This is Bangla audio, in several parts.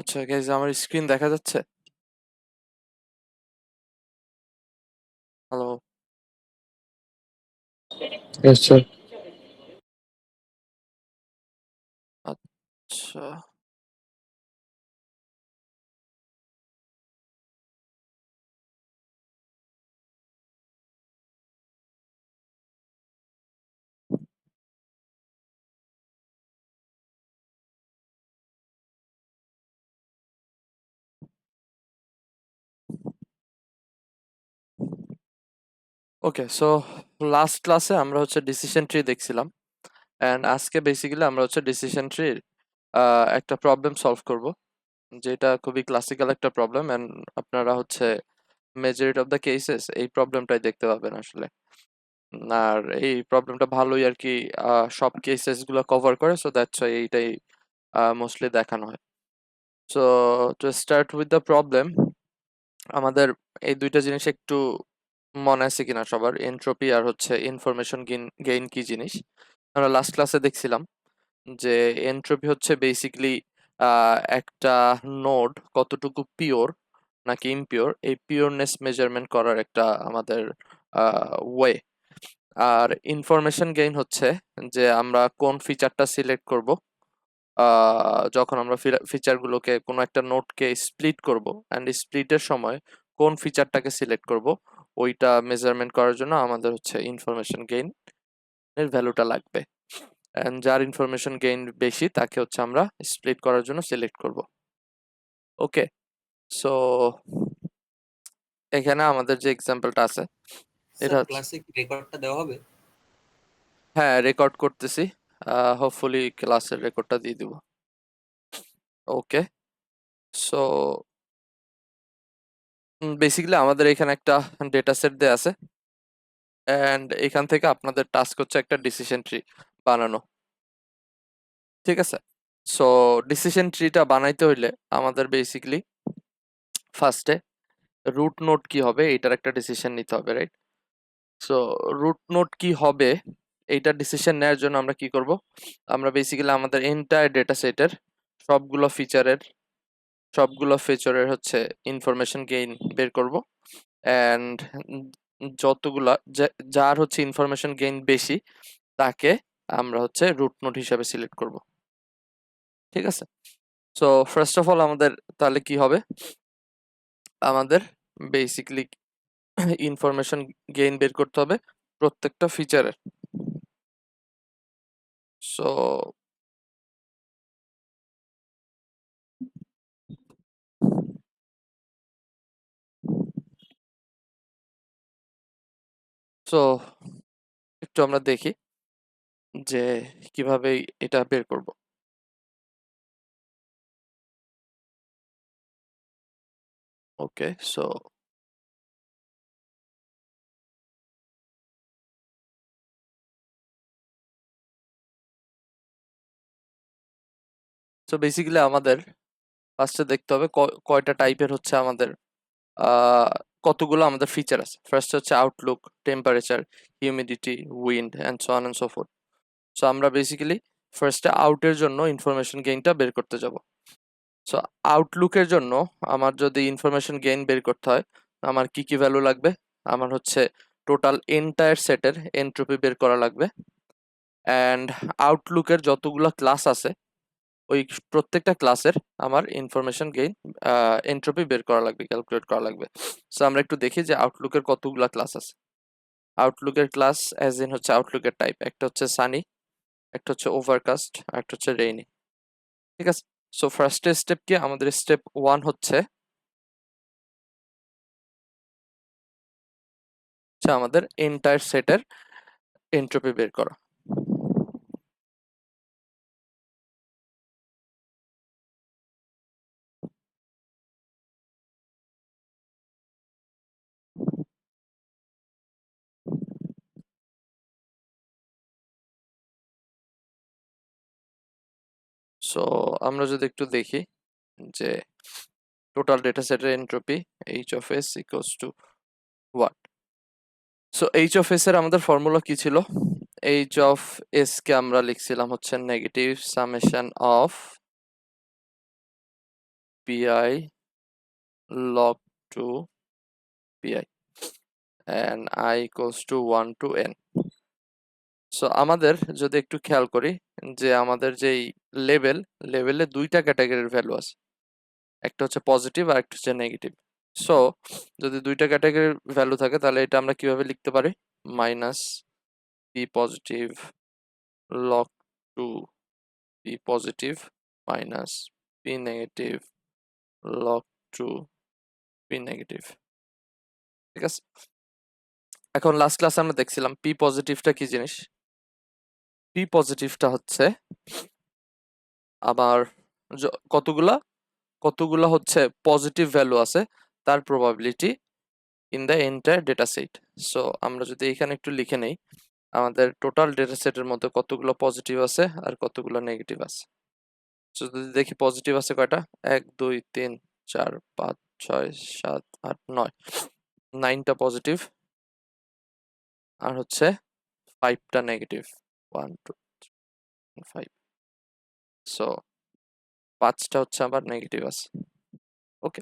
আচ্ছা গাইজ, আমার স্ক্রিন দেখা যাচ্ছে? হ্যালো। Yes, sir. আচ্ছা, ওকে। সো লাস্ট ক্লাসে আমরা হচ্ছে ডিসিশন ট্রি দেখছিলাম, অ্যান্ড আজকে বেসিক্যালি আমরা হচ্ছে ডিসিশন ট্রির একটা প্রবলেম সলভ করব, যেটা খুবই ক্লাসিক্যাল একটা প্রবলেম, অ্যান্ড আপনারা হচ্ছে মেজরিটি অফ দ্য কেসেস এই প্রবলেমটাই দেখতে পাবেন আসলে। আর এই প্রবলেমটা ভালোই আর কি সব কেসেস গুলো কভার করে, সো দ্যাটস ওয়াই এইটাই মোস্টলি দেখানো হয়। So to start with the problem, আমাদের এই দুইটা জিনিস একটু মনে আছে কিনা সবার, এনট্রপি আর হচ্ছে ইনফরমেশন গেইন কি জিনিস। আমরা লাস্ট ক্লাসে দেখছিলাম যে এনট্রপি হচ্ছে বেসিক্যালি একটা নোড কতটুকু পিওর নাকি ইমপিওর, এই পিওরনেস মেজারমেন্ট করার একটা আমাদের ওয়ে। আর ইনফরমেশন গেইন হচ্ছে যে আমরা কোন ফিচারটা সিলেক্ট করব যখন আমরা ফিচারগুলোকে কোনো একটা নোটকে স্প্লিট করব, অ্যান্ড স্প্লিটের সময় কোন ফিচারটাকে সিলেক্ট করব ওইটা মেজারমেন্ট করার জন্য আমাদের হচ্ছে ইনফরমেশন গেইন এর ভ্যালুটা লাগবে। অ্যান্ড যার ইনফরমেশন গেইন বেশি তাকে হচ্ছে আমরা স্প্লিট করার জন্য সিলেক্ট করব। ওকে, সো এখানে আমাদের যে এক্সাম্পলটা আছে এটা স্যার হচ্ছে, ক্লাসে কি রেকর্ডটা দেওয়া হবে? হ্যাঁ রেকর্ড করতেছি, হোপফুলি ক্লাসের রেকর্ডটা দিয়ে দিব। ওকে, সো বেসিক্যালি আমাদের এখানে একটা ডেটা সেট দেয়া আছে, অ্যান্ড এখান থেকে আপনাদের টাস্ক হচ্ছে একটা ডিসিশন ট্রি বানানো। ঠিক আছে, সো ডিসিশন ট্রিটা বানাইতে হইলে আমাদের বেসিক্যালি ফার্স্টে রুট নোড কি হবে এইটার একটা ডিসিশন নিতে হবে, রাইট? সো রুট নোড কি হবে এইটার ডিসিশন নেওয়ার জন্য আমরা কি করব, আমরা বেসিক্যালি আমাদের এন্টায়ার ডেটা সেটের সবগুলো ফিচারের হচ্ছে ইনফরমেশন গেইন বের করব, অ্যান্ড যতগুলা যার হচ্ছে ইনফরমেশন গেইন বেশি তাকে আমরা হচ্ছে রুট নোড হিসাবে সিলেক্ট করব। ঠিক আছে, সো ফার্স্ট অফ অল আমাদের তাহলে কি হবে, আমাদের বেসিক্যালি ইনফরমেশন গেইন বের করতে হবে প্রত্যেকটা ফিচারের। সো সো একটু আমরা দেখি যে কিভাবে এটা বের করব। ওকে, সো বেসিক্যালি আমাদের ফার্স্টে দেখতে হবে কয়টা টাইপের হচ্ছে আমাদের কতগুলো আমাদের ফিচার আছে। ফার্স্ট হচ্ছে Outlook, temperature, humidity, wind and so on and so fourth. So আমরা বেসিক্যালি ফার্স্টে আউটের জন্য ইনফরমেশন গেইনটা বের করতে যাব। সো আউটলুকের জন্য আমার যদি ইনফরমেশন গেইন বের করতে হয়, আমার কি কি ভ্যালু লাগবে, আমার হচ্ছে টোটাল এন্টায়ার সেটের এনট্রপি বের করা লাগবে, অ্যান্ড আউটলুকের যতগুলো ক্লাস আছে ওই প্রত্যেকটা ক্লাসের আমার ইনফরমেশন গেইন এনট্রপি বের করা লাগবে, ক্যালকুলেট করা লাগবে। সো আমরা একটু দেখি যে আউটলুকের কতগুলা ক্লাস আছে। আউটলুকের ক্লাস অ্যাজ ইন হচ্ছে আউটলুকের টাইপ, একটা হচ্ছে সানি, একটা হচ্ছে ওভারকাস্ট, আর একটা হচ্ছে রেইনি। ঠিক আছে, সো ফার্স্ট স্টেপ কি, আমাদের স্টেপ 1 হচ্ছে আমাদের এন্টায়ার সেটের এনট্রপি বের করা। সো আমরা যদি একটু দেখি যে টোটাল ডেটা সেটের entropy H of S equals to what. So H of S এর আমাদের ফর্মুলা কি ছিল, এইচ অফ এস কে আমরা লিখছিলাম হচ্ছে negative summation of pi log 2 pi and I equals to 1 to n. So আমাদের যদি একটু খেয়াল করি যে আমাদের যেই লেভেলে দুইটা ক্যাটাগরির ভ্যালু আছে, একটা হচ্ছে পজিটিভ আর একটা হচ্ছে নেগেটিভ। সো যদি দুইটা ক্যাটাগরির ভ্যালু থাকে তাহলে এটা আমরা কিভাবে লিখতে পারি, minus P positive log 2 P positive minus P negative log 2 P negative. ঠিক আছে, এখন লাস্ট ক্লাসে আমরা দেখছিলাম পি পজিটিভটা কি জিনিস। পি পজিটিভটা হচ্ছে আবার কতগুলা হচ্ছে পজিটিভ ভ্যালু আছে তার probability in the entire data set. So আমরা যদি এখানে একটু লিখে নেই আমাদের টোটাল ডেটা সেটের মধ্যে কতগুলো পজিটিভ আছে আর কতগুলো নেগেটিভ আছে। সো যদি দেখি পজিটিভ আছে কয়টা, 1 2 3 4 5 6 7 8 9, 9টা পজিটিভ আর হচ্ছে 5টা নেগেটিভ, 1 2 5। সো 5টা হচ্ছে আবার নেগেটিভ আছে। ওকে,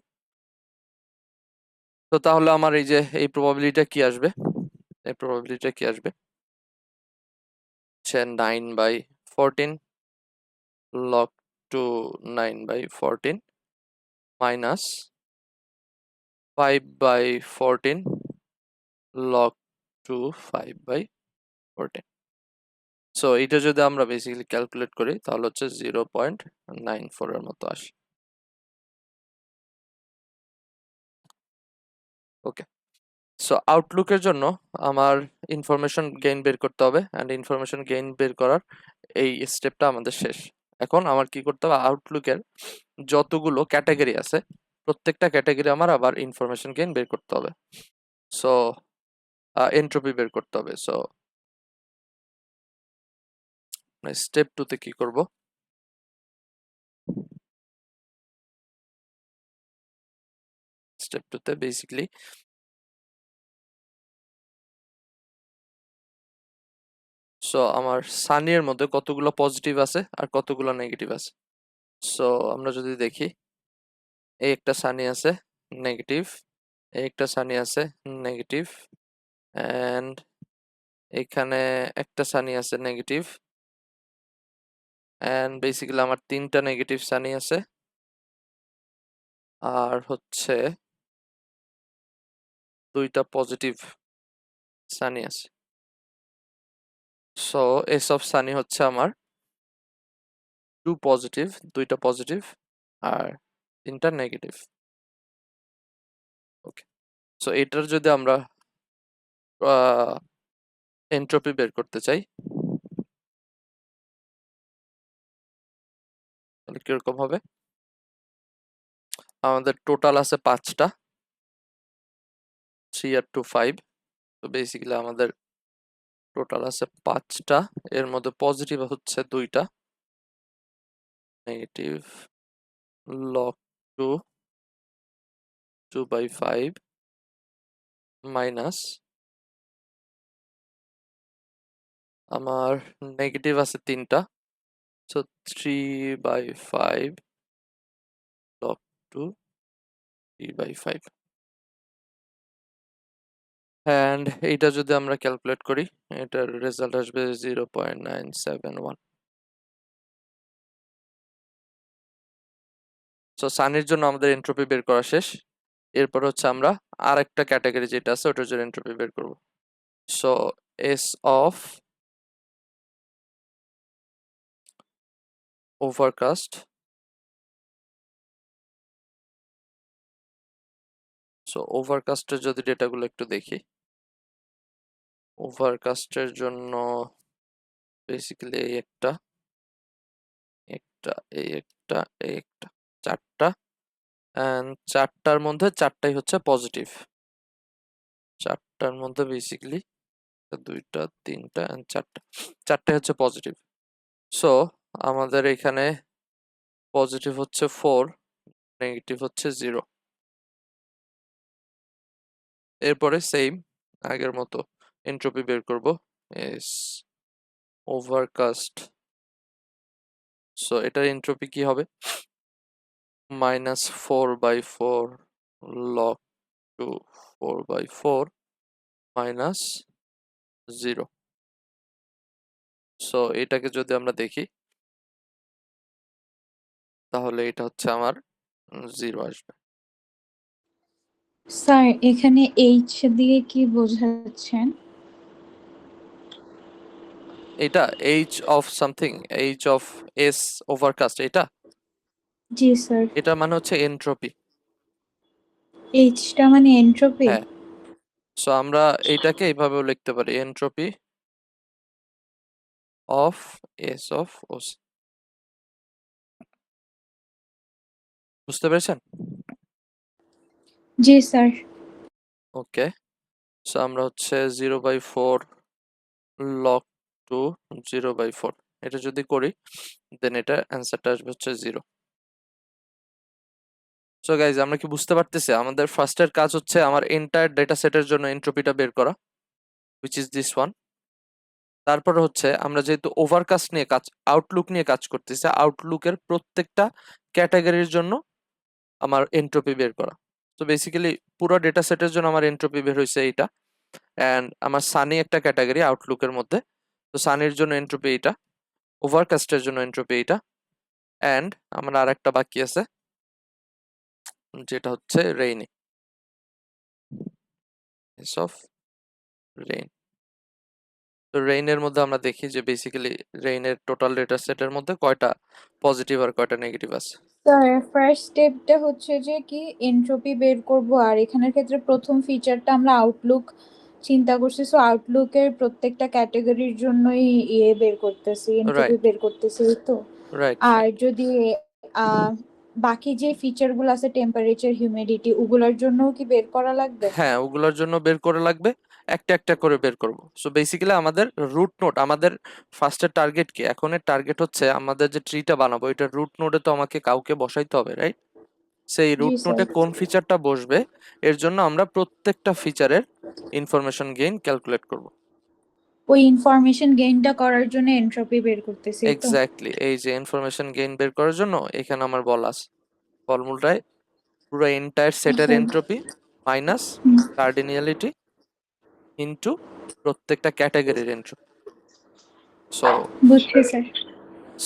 তো তাহলে আমার এই যে এই প্রবাবিলিটিটা কি আসবে, এই প্রবাবিলিটিটা কি আসবে হচ্ছে 9/14 log 2 9/14 minus 5/14 log 2 5/14। সো এটা যদি আমরা বেসিক্যালি ক্যালকুলেট করি তাহলে হচ্ছে 0.94 এর মতো আসে। ওকে, সো আউটলুকের জন্য আমার ইনফরমেশন গেইন বের করতে হবে, অ্যান্ড ইনফরমেশন গেইন বের করার এই স্টেপটা আমাদের শেষ। এখন আমার কি করতে হবে, আউটলুকের যতগুলো ক্যাটাগরি আছে প্রত্যেকটা ক্যাটাগরি আমার আবার ইনফরমেশন গেইন বের করতে হবে। সো এন্ট্রপি বের করতে হবে। সো স্টেপ 2 তে কি করব, স্টেপ 2 তে বেসিক্যালি সো আমার সানি এর মধ্যে কতগুলো পজিটিভ আছে আর কতগুলো নেগেটিভ আছে। সো আমরা যদি দেখি এই একটা সানি আছে নেগেটিভ, এই একটা সানি আছে নেগেটিভ, এন্ড এখানে একটা সানি আছে নেগেটিভ, এন্ড বেসিক্যালি আমার 3টা নেগেটিভ সানি আছে আর হচ্ছে 2টা পজিটিভ সানি আছে। সো এসব সানি হচ্ছে আমার 2 পজিটিভ, 2টা পজিটিভ আর 3টা নেগেটিভ। ওকে, সো এটার যদি আমরা এন্ট্রপি বের করতে চাই তাহলে কিরকম হবে, আমাদের টোটাল আছে 5টা, 3 আর 2 5। তো বেসিক্যালি আমাদের টোটাল আছে 5টা, এর মধ্যে পজিটিভ হচ্ছে 2টা, নেগেটিভ log 2 2/5 মাইনাস আমার নেগেটিভ আছে 3টা, সো 3/5 log 2 3/5, অ্যান্ড এইটা যদি আমরা ক্যালকুলেট করি এটার রেজাল্ট আসবে 0.971। সো সানির জন্য আমাদের এন্ট্রপি বের করা শেষ। এরপর হচ্ছে আমরা আর একটা ক্যাটাগরি যেটা আছে ওটার জন্য এন্ট্রপি বের করব। So S of overcast, so ওভারকাস্টের যদি ডেটাগুলো একটু দেখি, ওভারকাস্টের জন্য বেসিক্যালি এই একটা এই একটা 4টা, এন্ড 4টার মধ্যে 4টাই হচ্ছে পজিটিভ, 4টার মধ্যে বেসিক্যালি 2টা 3টা এন্ড 4টাই হচ্ছে পজিটিভ। সো আমাদের এখানে পজিটিভ হচ্ছে 4, নেগেটিভ হচ্ছে 0। এরপরে সেম আগের মতো এন্ট্রপি বের করব, এস ওভারকাস্ট। সো এটার এন্ট্রপি কি হবে, minus 4/4 log to 4/4 minus 0. So এটাকে যদি আমরা দেখি তাহলে এটা হচ্ছে আমার 0 আসবে। স্যার এখানে এইচ দিয়ে কি বোঝাচ্ছেন? এটা h of something, h of s overcast, এটা জি স্যার। এটা মানে হচ্ছে এনট্রপি। এইচটা মানে এন্ট্রপি? হ্যাঁ, সো আমরা এটাকে এইভাবেও লিখতে পারি, এনট্রপি অফ এস অফ ওস। বুঝতে পেরেছেন? জি স্যার। ওকে, সো আমরা হচ্ছে 0/4 log to 0/4 এটা যদি করি দেন এটা অ্যান্সারটা আসবে হচ্ছে 0। সো গাইজ আমরা কি বুঝতে পারতেছি আমাদের ফার্স্টের কাজ হচ্ছে আমার এন্টায়ার ডেটা সেটের জন্য এন্ট্রপিটা বের করা, which is this one। তারপরে হচ্ছে আমরা যেহেতু ওভারকাস্ট নিয়ে কাজ, আউটলুক নিয়ে কাজ করতেছি, আউটলুকের প্রত্যেকটা ক্যাটাগরির জন্য আমার এন্ট্রপি বের করা। তো বেসিক্যালি পুরো ডেটা সেটের জন্য আমার এন্ট্রপি বের হয়েছে এইটা, অ্যান্ড আমার সানি একটা ক্যাটাগরি আউটলুকের মধ্যে, তো সানির জন্য এন্ট্রপি এইটা, ওভারকাস্টের জন্য এন্ট্রপি এইটা, অ্যান্ড আমার আর একটা বাকি আছে যেটা হচ্ছে রেইনি, অফ রেইন। তো রেইনের মধ্যে আমরা দেখি যে বেসিক্যালি রেইনের টোটাল ডেটা সেটের মধ্যে কয়টা পজিটিভ আর কয়টা নেগেটিভ আছে। স্যার ফার্স্ট স্টেপটা হচ্ছে যে কি এন্ট্রপি বের করব, আর এখানের ক্ষেত্রে প্রথম ফিচারটা আমরা আউটলুক চিন্তা করছি, সো আউটলুকের প্রত্যেকটা ক্যাটাগরির জন্যই বের করতেছি, এন্ট্রপি রাইট বের করতেছি তো। রাইট আর যদি বাকি যে ফিচারগুলো আছে টেম্পারেচার হিউমিডিটি ওগুলোর জন্যও কি বের করা লাগবে? হ্যাঁ, ওগুলোর জন্য বের করে লাগবে, একটা একটা করে বের করব। সো বেসিক্যালি আমাদের রুট নোড, আমাদের ফার্স্টের টার্গেট কি, এখন এর টার্গেট হচ্ছে আমাদের যে ট্রিটা বানাবো এটা রুট নোডে তো আমাকে কাউকে বসাইতে হবে, রাইট? সেই জি রুট স্যার। নোডে কোন ফিচারটা বসবে এর জন্য আমরা প্রত্যেকটা ফিচারের ইনফরমেশন গেইন ক্যালকুলেট করব। ওই ইনফরমেশন গেইনটা করার জন্য এন্ট্রপি বের করতেছি তো। এক্স্যাক্টলি, এই যে ইনফরমেশন গেইন বের করার জন্য এখানে আমার বলা আছে ফর্মুলাটায় পুরো এন্টায়ার সেটের স্যার। এন্ট্রপি মাইনাস কার্ডিনিয়ালিটি ইনটু প্রত্যেকটা ক্যাটাগরির এন্ট্রপি। সো বুঝছি স্যার।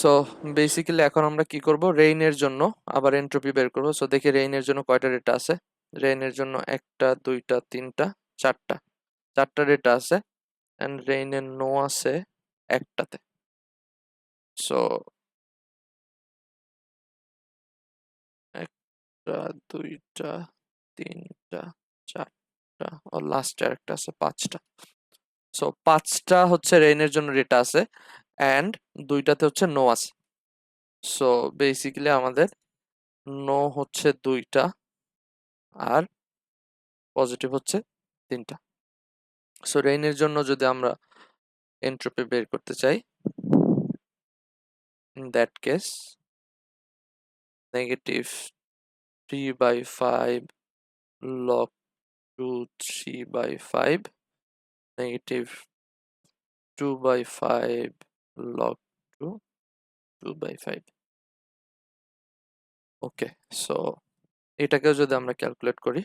সো বেসিক্যালি এখন আমরা কি করব, রেইনের জন্য আবার এন্ট্রপি বের করব। সো দেখি রেইনের জন্য কয়টা ডেটা আছে। রেইনের জন্য একটা, দুইটা, তিনটা, চারটা ডেটা আছে, এন্ড রেইনের নো আছে একটাতে। সো একটা, দুইটা, তিনটা, চারটা, ও লাস্টে একটা আছে, পাঁচটা। সো পাঁচটা হচ্ছে রেইনের জন্য ডেটা আছে, অ্যান্ড দুইটাতে হচ্ছে নো আছে। সো বেসিক্যালি আমাদের নো হচ্ছে দুইটা আর পজিটিভ হচ্ছে তিনটা। সো রেইনের জন্য যদি আমরা এন্ট্রপি বের করতে চাই, in that case negative 3/5 log to 3/5 negative 2/5 log to 2/5। Okay, so এটাকেও যদি আমরা ক্যালকুলেট করি,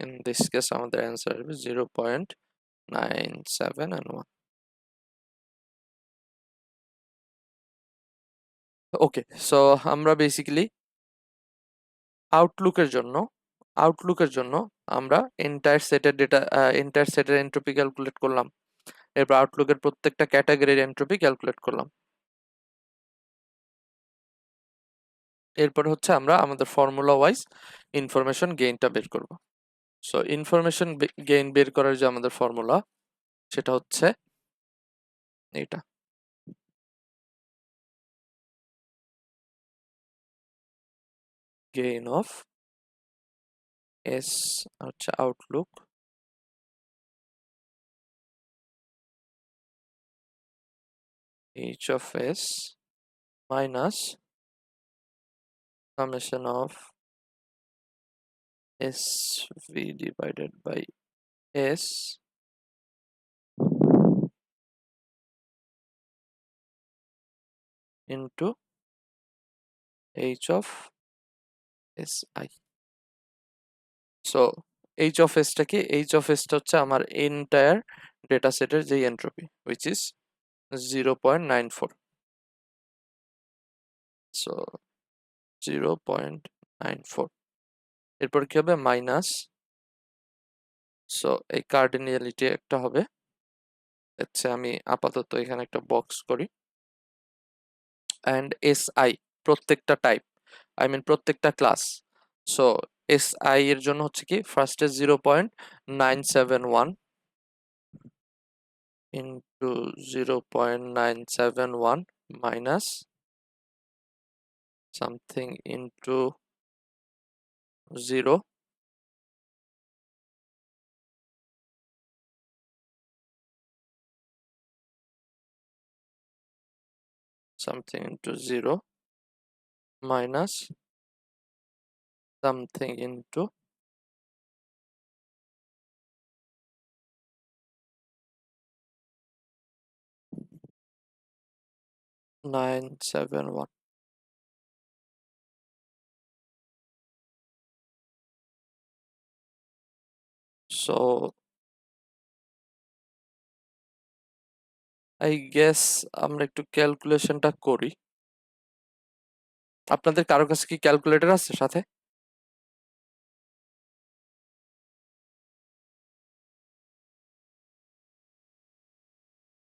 ইন দিস কেস আমাদের অ্যান্সার আসবে 0.97 and 1। ওকে, সো আমরা বেসিক্যালি আউটলুকের জন্য আমরা এন্টায়ার সেটের এন্ট্রপি ক্যালকুলেট করলাম, এরপর আউটলুকের প্রত্যেকটা ক্যাটাগরির এন্ট্রপি ক্যালকুলেট করলাম। এরপর হচ্ছে আমরা আমাদের ফর্মুলা ওয়াইজ ইনফরমেশন গেইনটা বের করব। সো ইনফরমেশন গেইন বের করার যে আমাদের ফর্মুলা সেটা হচ্ছে এটা, গেইন অফ এস হচ্ছে Outlook H of S minus summation of SV divided by S into H of SI। So H of এসটা কি? এইচ অফ এসটা হচ্ছে আমার এন্টায়ার ডেটা সেটের যে এন্ট্রপি হুইচ ইজ 0.94। সো 0.94, এরপর কি হবে? মাইনাস, সো এই কার্ডিনালিটি একটা হবে। আচ্ছা, আমি আপাতত এখানে একটা বক্স করি। অ্যান্ড SI প্রত্যেকটা টাইপ, আই মিন প্রত্যেকটা ক্লাস। সো SI এর জন্য হচ্ছে কি, ফার্স্টে 0.971 into 0.971 minus something into 0 something into 0 minus something into 971. So I guess আমরা একটু ক্যালকুলেশনটা করি। আপনাদের কারো কাছে কি ক্যালকুলেটর আছে সাথে?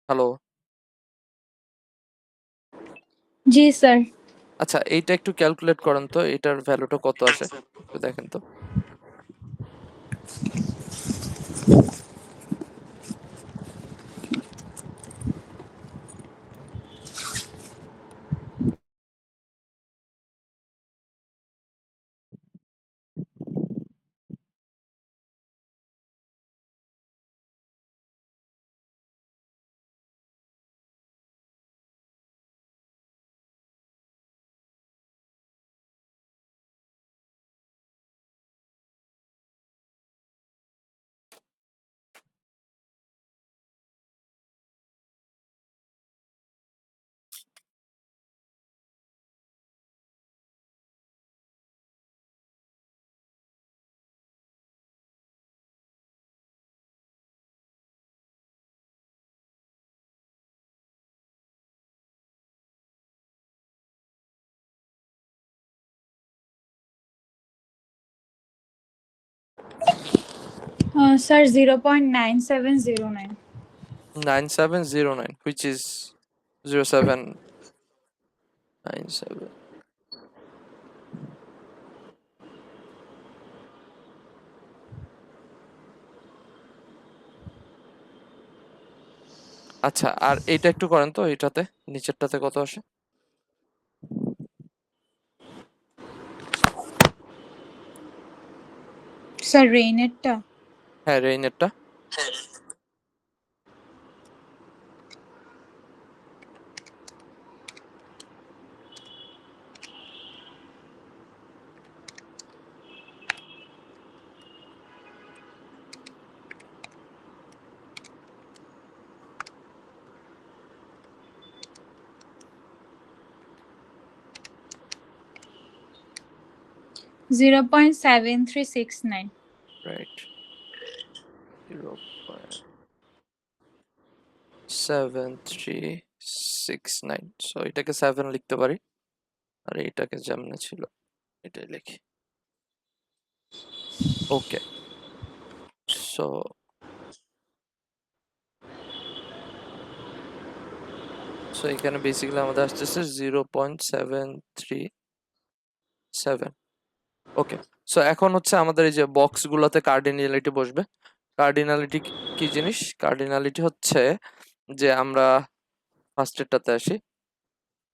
হ্যালো? জি স্যার। আচ্ছা, এইটা একটু ক্যালকুলেট করেন তো, এটার ভ্যালুটা কত আসে একটু দেখেন তো। স্যার 0.9709। 9709 which is 0797. আচ্ছা, আর এইটা একটু করেন তো, এইটাতে নিচেরটাতে কত আসে? স্যার রেইনেরটা হ্যাঁ, রেইনেরটা। Zero point seven three six nine. Right, 0.7369। So এটাকে 7 লিখতে পারি, আর এইটাকে যেমনে ছিল এটাই লিখি। ওকে, সো এখানে বেসিক্যালি আমাদের আসতেছে 0.737। ওকে, সো এখন হচ্ছে আমাদের এই যে বক্স গুলোতে কার্ডিনালিটি বসবে। কার্ডিনালিটি কি জিনিস? কার্ডিনালিটি হচ্ছে যে আমরা ফার্স্টেরটাতে আসি,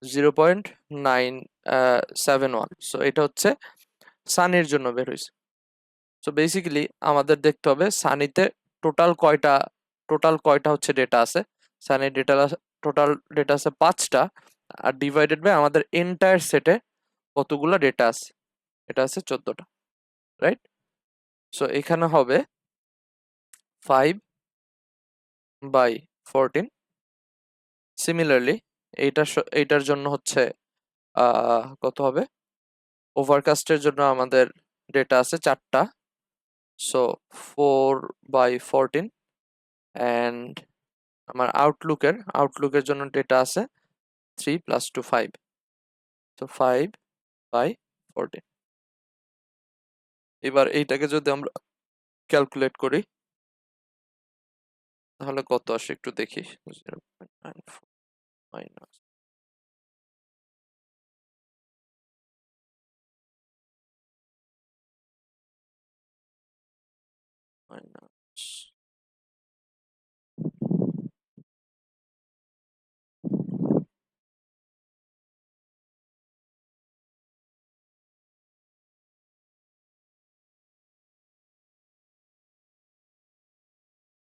0.971। সো এটা হচ্ছে সানির জন্য বের হয়েছে। সো বেসিক্যালি আমাদের দেখতে হবে সানিতে টোটাল কয়টা হচ্ছে ডেটা আছে। সানির টোটাল ডেটা আছে 5টা, আর ডিভাইডেড বাই আমাদের এন্টায়ার সেটে কতগুলো ডেটা আছে, এটা আছে 14টা, রাইট? সো এখানে হবে 5/14। সিমিলারলি এইটার জন্য হচ্ছে কত হবে? ওভারকাস্টের জন্য আমাদের ডেটা আছে 4টা, সো 4/14, অ্যান্ড আমার আউটলুকের জন্য ডেটা আছে 3 + 2 5, তো 5/14। এবার এইটাকে যদি আমরা ক্যালকুলেট করি তাহলে কত আসে একটু দেখি। 0.94 মাইনাস মাইনাস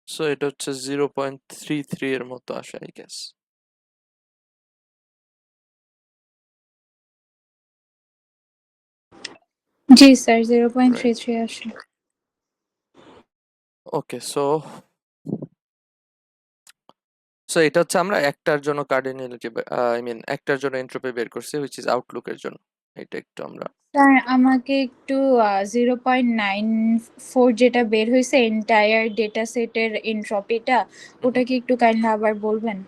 সো এটা হচ্ছে 0.33 এর মতো আসে আই গেস। জি স্যার 0.33 আসে। ওকে, সো এটা হচ্ছে আমরা একটার জন্য কার্ডিনালিটি, আই মিন একটার জন্য এন্ট্রপি বের করছি, হুইচ ইজ আউটলুকের জন্য। এটা একটু আমরা স্যার আমাকে একটু 0.94 যেটা বের হয়েছে এন্টায়ার ডেটা সেটের এনট্রপিটা, ওটা কি একটু কাইন্ডলি আবার বলবেন?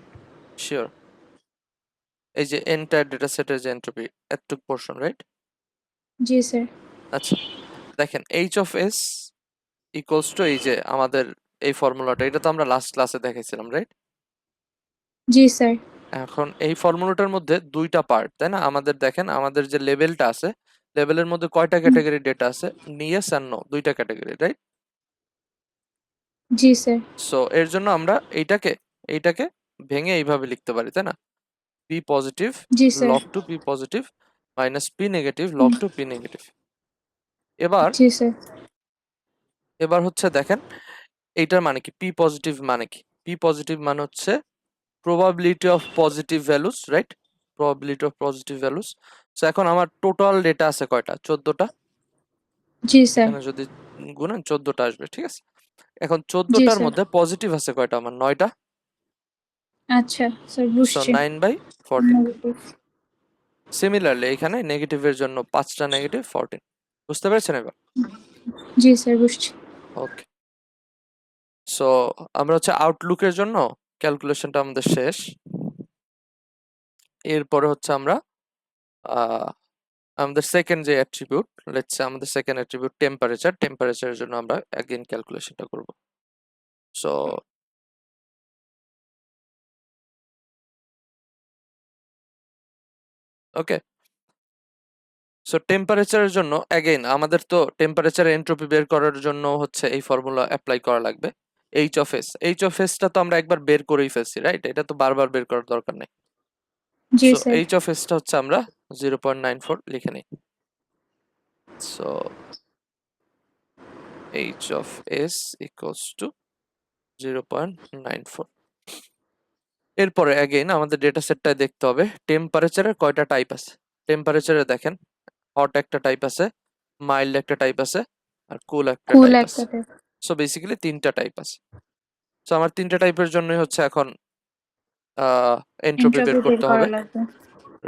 শিওর। এই যে এন্টায়ার ডেটা সেটের যে এন্ট্রপি এতটুক পোর্শন, রাইট? জি স্যার। আচ্ছা, দেখেন H of S equals to এই যে আমাদের এই ফর্মুলাটা, এটা তো আমরা লাস্ট ক্লাসে দেখাইছিলাম, রাইট? জি স্যার। এখন এই ফর্মুলাটার মধ্যে দুইটা পার্ট, তাই না? আমাদের দেখেন আমাদের যে লেভেলটা আছে, লেভেলের মধ্যে কয়টা ক্যাটাগরি ডেটা আছে? ইয়েস এন্ড নো, দুইটা ক্যাটাগরি, রাইট? জি স্যার। সো এর জন্য আমরা এইটাকে ভেঙে এইভাবে লিখতে পারি, তাই না? পি পজিটিভ জি sir. Log two P positive minus P negative log two P negative. এবার জি স্যার। এবার হচ্ছে দেখেন এইটার মানে কি? পি পজিটিভ মানে কি? পি পজিটিভ মানে হচ্ছে probability of positive values, right? probability of positive values. So এখন আমার টোটাল ডেটা আছে কয়টা? 14টা। জি স্যার। এখানে যদি গুণেন 14টা আসবে, ঠিক আছে? এখন জি 14টার স্যার। মধ্যে পজিটিভ আছে কয়টা? আমার 9টা। আচ্ছা স্যার সো বুঝছি। 9/14। নেগেটিভ। সিমিলারলি এখানে নেগেটিভের জন্য 5টা নেগেটিভ 14। বুঝতে পেরেছেন এবার? জি স্যার বুঝছি। ওকে, সো আমরা হচ্ছে আউটলুকের জন্য ক্যালকুলেশনটা আমাদের শেষ। এরপরে হচ্ছে আমরা আমাদের সেকেন্ড যে অ্যাট্রিবিউট, লেটস সে আমাদের সেকেন্ড অ্যাট্রিবিউট টেম্পারেচারের জন্য আমরা অ্যাগেইন ক্যালকুলেশনটা করব। সো ওকে, সো টেম্পারেচারের জন্য অ্যাগেইন আমাদের তো টেম্পারেচার এন্ট্রপি বের করার জন্য হচ্ছে এই ফর্মুলা অ্যাপ্লাই করা লাগবে। এইচ অফ এসটা তো আমরা একবার বের করেই ফেলছি, রাইট? এটা তো বারবার বের করার দরকার নেই। জি সো স্যার। এইচ অফ এসটা হচ্ছে আমরা 0.94 লিখে নিই। So H of S equals to 0.94। এরপরে অ্যাগেইন আমাদের ডেটা সেটটায় দেখতে হবে টেম্পারেচারের কয়টা টাইপ আছে। টেম্পারেচারে দেখেন হট একটা টাইপ আছে, মাইল্ড একটা টাইপ আছে, আর কুল একটা কুল টাইপ আছে। একটা টাইপ। সো বেসিক্যালি 3টা টাইপ আছে। সো আমার 3টা টাইপের জন্যই হচ্ছে এখন এন্ট্রপি বের এনট্রপি বের করতে করা হবে, লাগবে।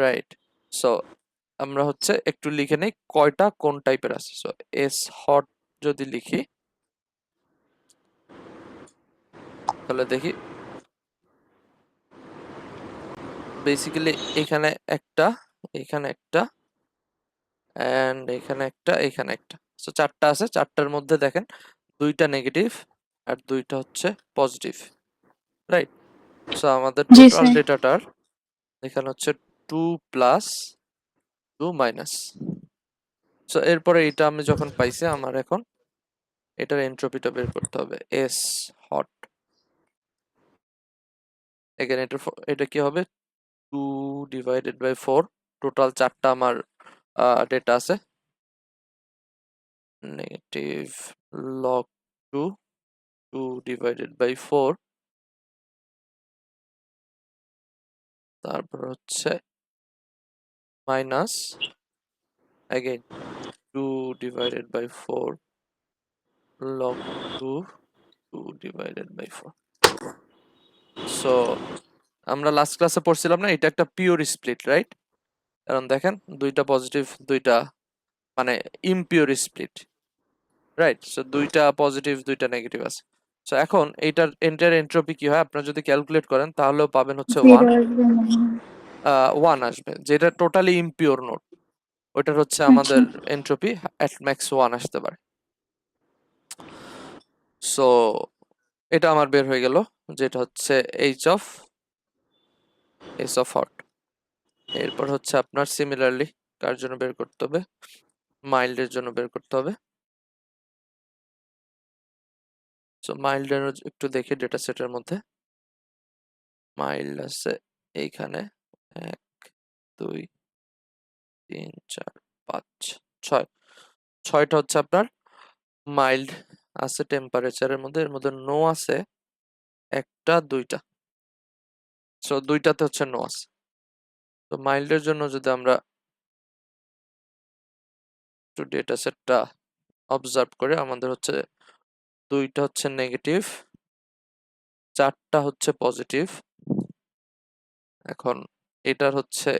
রাইট? সো আমরা হচ্ছে একটু লিখে নেই কয়টা কোন টাইপের আছে। সো এস হট যদি লিখি তাহলে দেখি বেসিক্যালি এখানে একটা, এখানে একটা, এন্ড এখানে একটা, এখানে একটা। সো 4টা আছে, 4টার মধ্যে দেখেন 2টা নেগেটিভ আর 2টা হচ্ছে পজিটিভ, রাইট? সো আমাদের জি টোটাল স্যার। ডেটাটার এখানে হচ্ছে 2 প্লাস 2 মাইনাস। সো এরপরে এটা আমি যখন পাইছি, আমার এখন এটার এন্ট্রপিটা বের করতে হবে। এস হট এখানে এটা কি হবে? 2/4। টোটাল 4টা আমার ডেটা আছে। নেগেটিভ লগ 2, 2/4, তারপর হচ্ছে মাইনাস again 2/4 log 2, 2/4। সো আমরা লাস্ট ক্লাসে পড়ছিলাম না, এটা একটা পিওর স্প্লিট, রাইট? কারণ দেখেন 2টা পজিটিভ 2টা মানে ইমপিওর স্প্লিট, রাইট? সো দুইটা পজিটিভ দুইটা নেগেটিভ আছে। সো এখন এইটার এন্টার এন্ট্রপি কি হয় আপনারা যদি ক্যালকুলেট করেন তাহলেও পাবেন হচ্ছে 1 0 আসবে মনে হয়। 1 আসবে, যেটা টোটালি ইমপিওর নোট। ওইটার হচ্ছে আচ্ছা আমাদের এন্ট্রপি অ্যাট ম্যাক্স 1 আসতে পারে। সো এটা আমার বের হয়ে গেল, যেটা হচ্ছে এস অফ হট। এরপর হচ্ছে আপনার সিমিলারলি কার জন্য বের করতে হবে, মাইল্ডের জন্য বের করতে হবে। সো মাইল্ডের একটু দেখি ডেটা সেটের মধ্যে। মাইল্ড আছে এইখানে 1 2 3 4 5 6, 6টা হচ্ছে আপনার মাইল্ড আছে টেম্পারেচারের মধ্যে। এর মধ্যে নো আছে একটা দুইটা, সো দুইটাতে হচ্ছে নো আছে। তো মাইল্ডের জন্য যদি আমরা একটু ডেটা সেটটা অবজার্ভ করি, আমাদের হচ্ছে দুইটা হচ্ছে নেগেটিভ, 4টা হচ্ছে পজিটিভ। এখন এটার হচ্ছে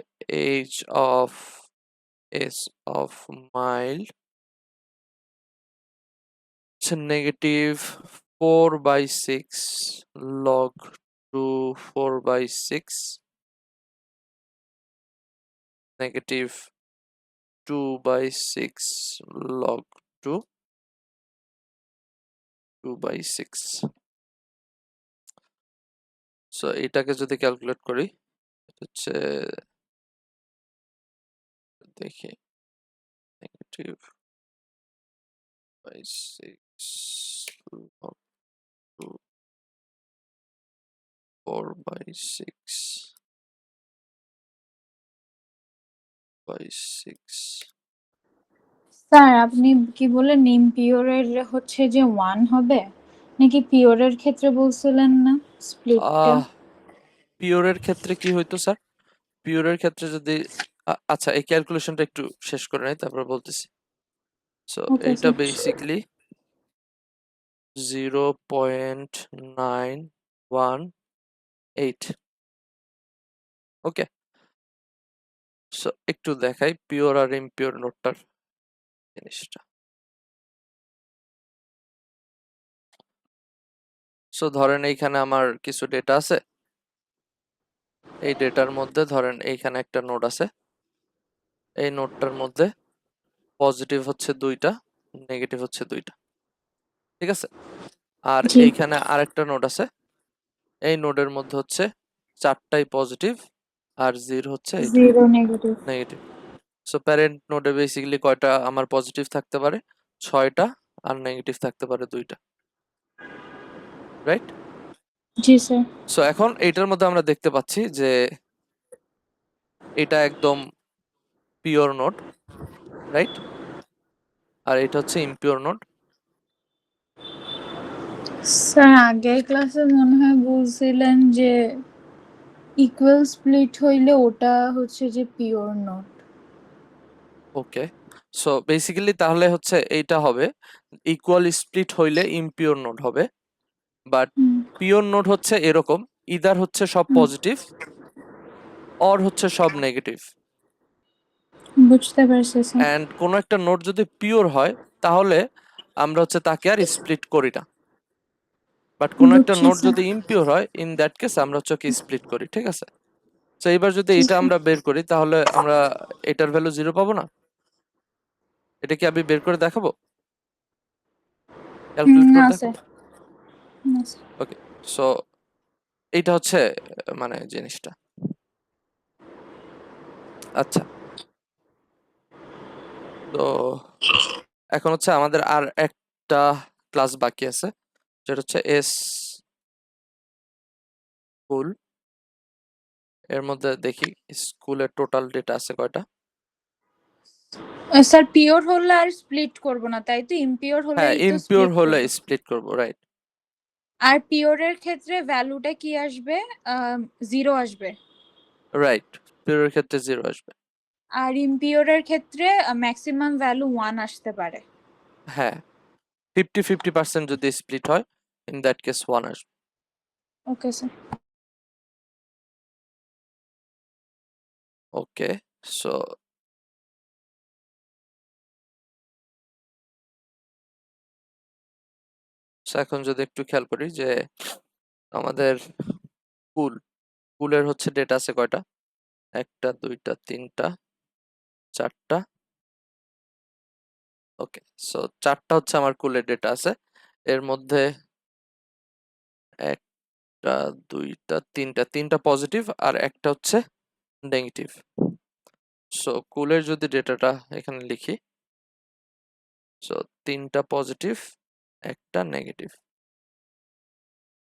H of S of mild হচ্ছে negative 4/6 log 2 4/6 negative 2/6 log 2 2/6। So এটাকে যদি ক্যালকুলেট করি হচ্ছে, দেখি, negative by 6 log 2 4/6 by 6। Sir আপনি কি বললেন ইমপিওরের হচ্ছে যে 1 হবে নাকি পিওরের ক্ষেত্রে বলছিলেন না স্প্লিটটা? পিওরের ক্ষেত্রে কি হইতো স্যার? পিওরের ক্ষেত্রে যদি আচ্ছা এই ক্যালকুলেশনটা একটু শেষ করে নেই তারপর বলতেছি। সো ওকে এইটা স্যার। বেসিক্যালি 0.918। ওকে, সো একটু দেখাই পিওর আর ইমপিওর নোটটার জিনিসটা। সো ধরেন এইখানে আমার কিছু ডেটা আছে, এই ডেটার মধ্যে ধরেন এইখানে একটা নোড আছে, এই নোডটার মধ্যে পজিটিভ হচ্ছে 2টা, নেগেটিভ হচ্ছে 2টা, ঠিক আছে? আর জি। এইখানে আরেকটা নোড আছে, এই নোডের মধ্যে হচ্ছে 4টাই পজিটিভ আর 0 হচ্ছে এইটা 0 নেগেটিভ। নেগেটিভ। সো প্যারেন্ট নোডে বেসিক্যালি কয়টা আমার পজিটিভ থাকতে পারে? 6টা, আর নেগেটিভ থাকতে পারে 2টা, রাইট? জি স্যার। সো এখন এইটার মধ্যে আমরা দেখতে পাচ্ছি যে এটা একদম পিওর নোড, রাইট? আর এটা হচ্ছে ইমপিওর নোড। স্যার আগের ক্লাসে মনে হয় বলছিলেন যে ইকুয়াল স্প্লিট হইলে ওটা হচ্ছে যে পিওর নোট। ওকে, সো বেসিক্যালি তাহলে হচ্ছে এইটা হবে ইকুয়াল স্প্লিট হইলে ইমপিওর নোড হবে, বাট পিওর নোড হচ্ছে এরকম, ইদার হচ্ছে সব পজিটিভ অর হচ্ছে সব নেগেটিভ। বুঝতে পারছি স্যার। অ্যান্ড কোনো একটা নোড যদি পিওর হয় তাহলে আমরা হচ্ছে তাকে আর স্প্লিট করি না, বাট কোনো একটা বুঝছি নোড স্যার। যদি ইমপিওর হয় ইন দ্যাট কেস আমরা হচ্ছে ওকে স্প্লিট করি, ঠিক আছে? তো এইবার যদি জি এটা স্যার। আমরা বের করি তাহলে আমরা এটার ভ্যালু 0 পাবো না? এটা কি আমি বের করে দেখাবো, ক্যালকুলেট না করে স্যার। দেখাবো? না স্যার। ওকে, সো এইটা হচ্ছে মানে জিনিসটা। আচ্ছা, তো এখন হচ্ছে আমাদের আর একটা ক্লাস বাকি আছে, যেটা হচ্ছে এস স্কুল। এর মধ্যে দেখি স্কুলের টোটাল ডেটা আছে কয়টা। স্যার পিওর হলে আর স্প্লিট করব না তাই তো? ইমপিওর হ্যাঁ, হলেই তো ইমপিওর স্প্লিট হলে করব। স্প্লিট করব, রাইট? আর পিওরের ক্ষেত্রে ভ্যালুটা কি আসবে? 0 আসবে। রাইট, পিওরের ক্ষেত্রে 0 আসবে। আর ইমপিওরের ক্ষেত্রে ম্যাক্সিমাম ভ্যালু 1 আসতে পারে। হ্যাঁ, 50-50% যদি স্প্লিট হয় ইন দ্যাট কেস 1 আসবে। Okay sir. Okay, so so এখন যদি একটু খেয়াল করি যে আমাদের কুলের হচ্ছে ডেটা আছে কয়টা, 1টা 2টা 3টা 4টা। ওকে, সো 4টা হচ্ছে আমার কুলের ডেটা আছে। এর মধ্যে 1টা 2টা 3টা পজিটিভ আর একটা হচ্ছে নেগেটিভ। সো কুলের যদি ডেটাটা এখানে লিখি, সো 3টা পজিটিভ 1টা নেগেটিভ।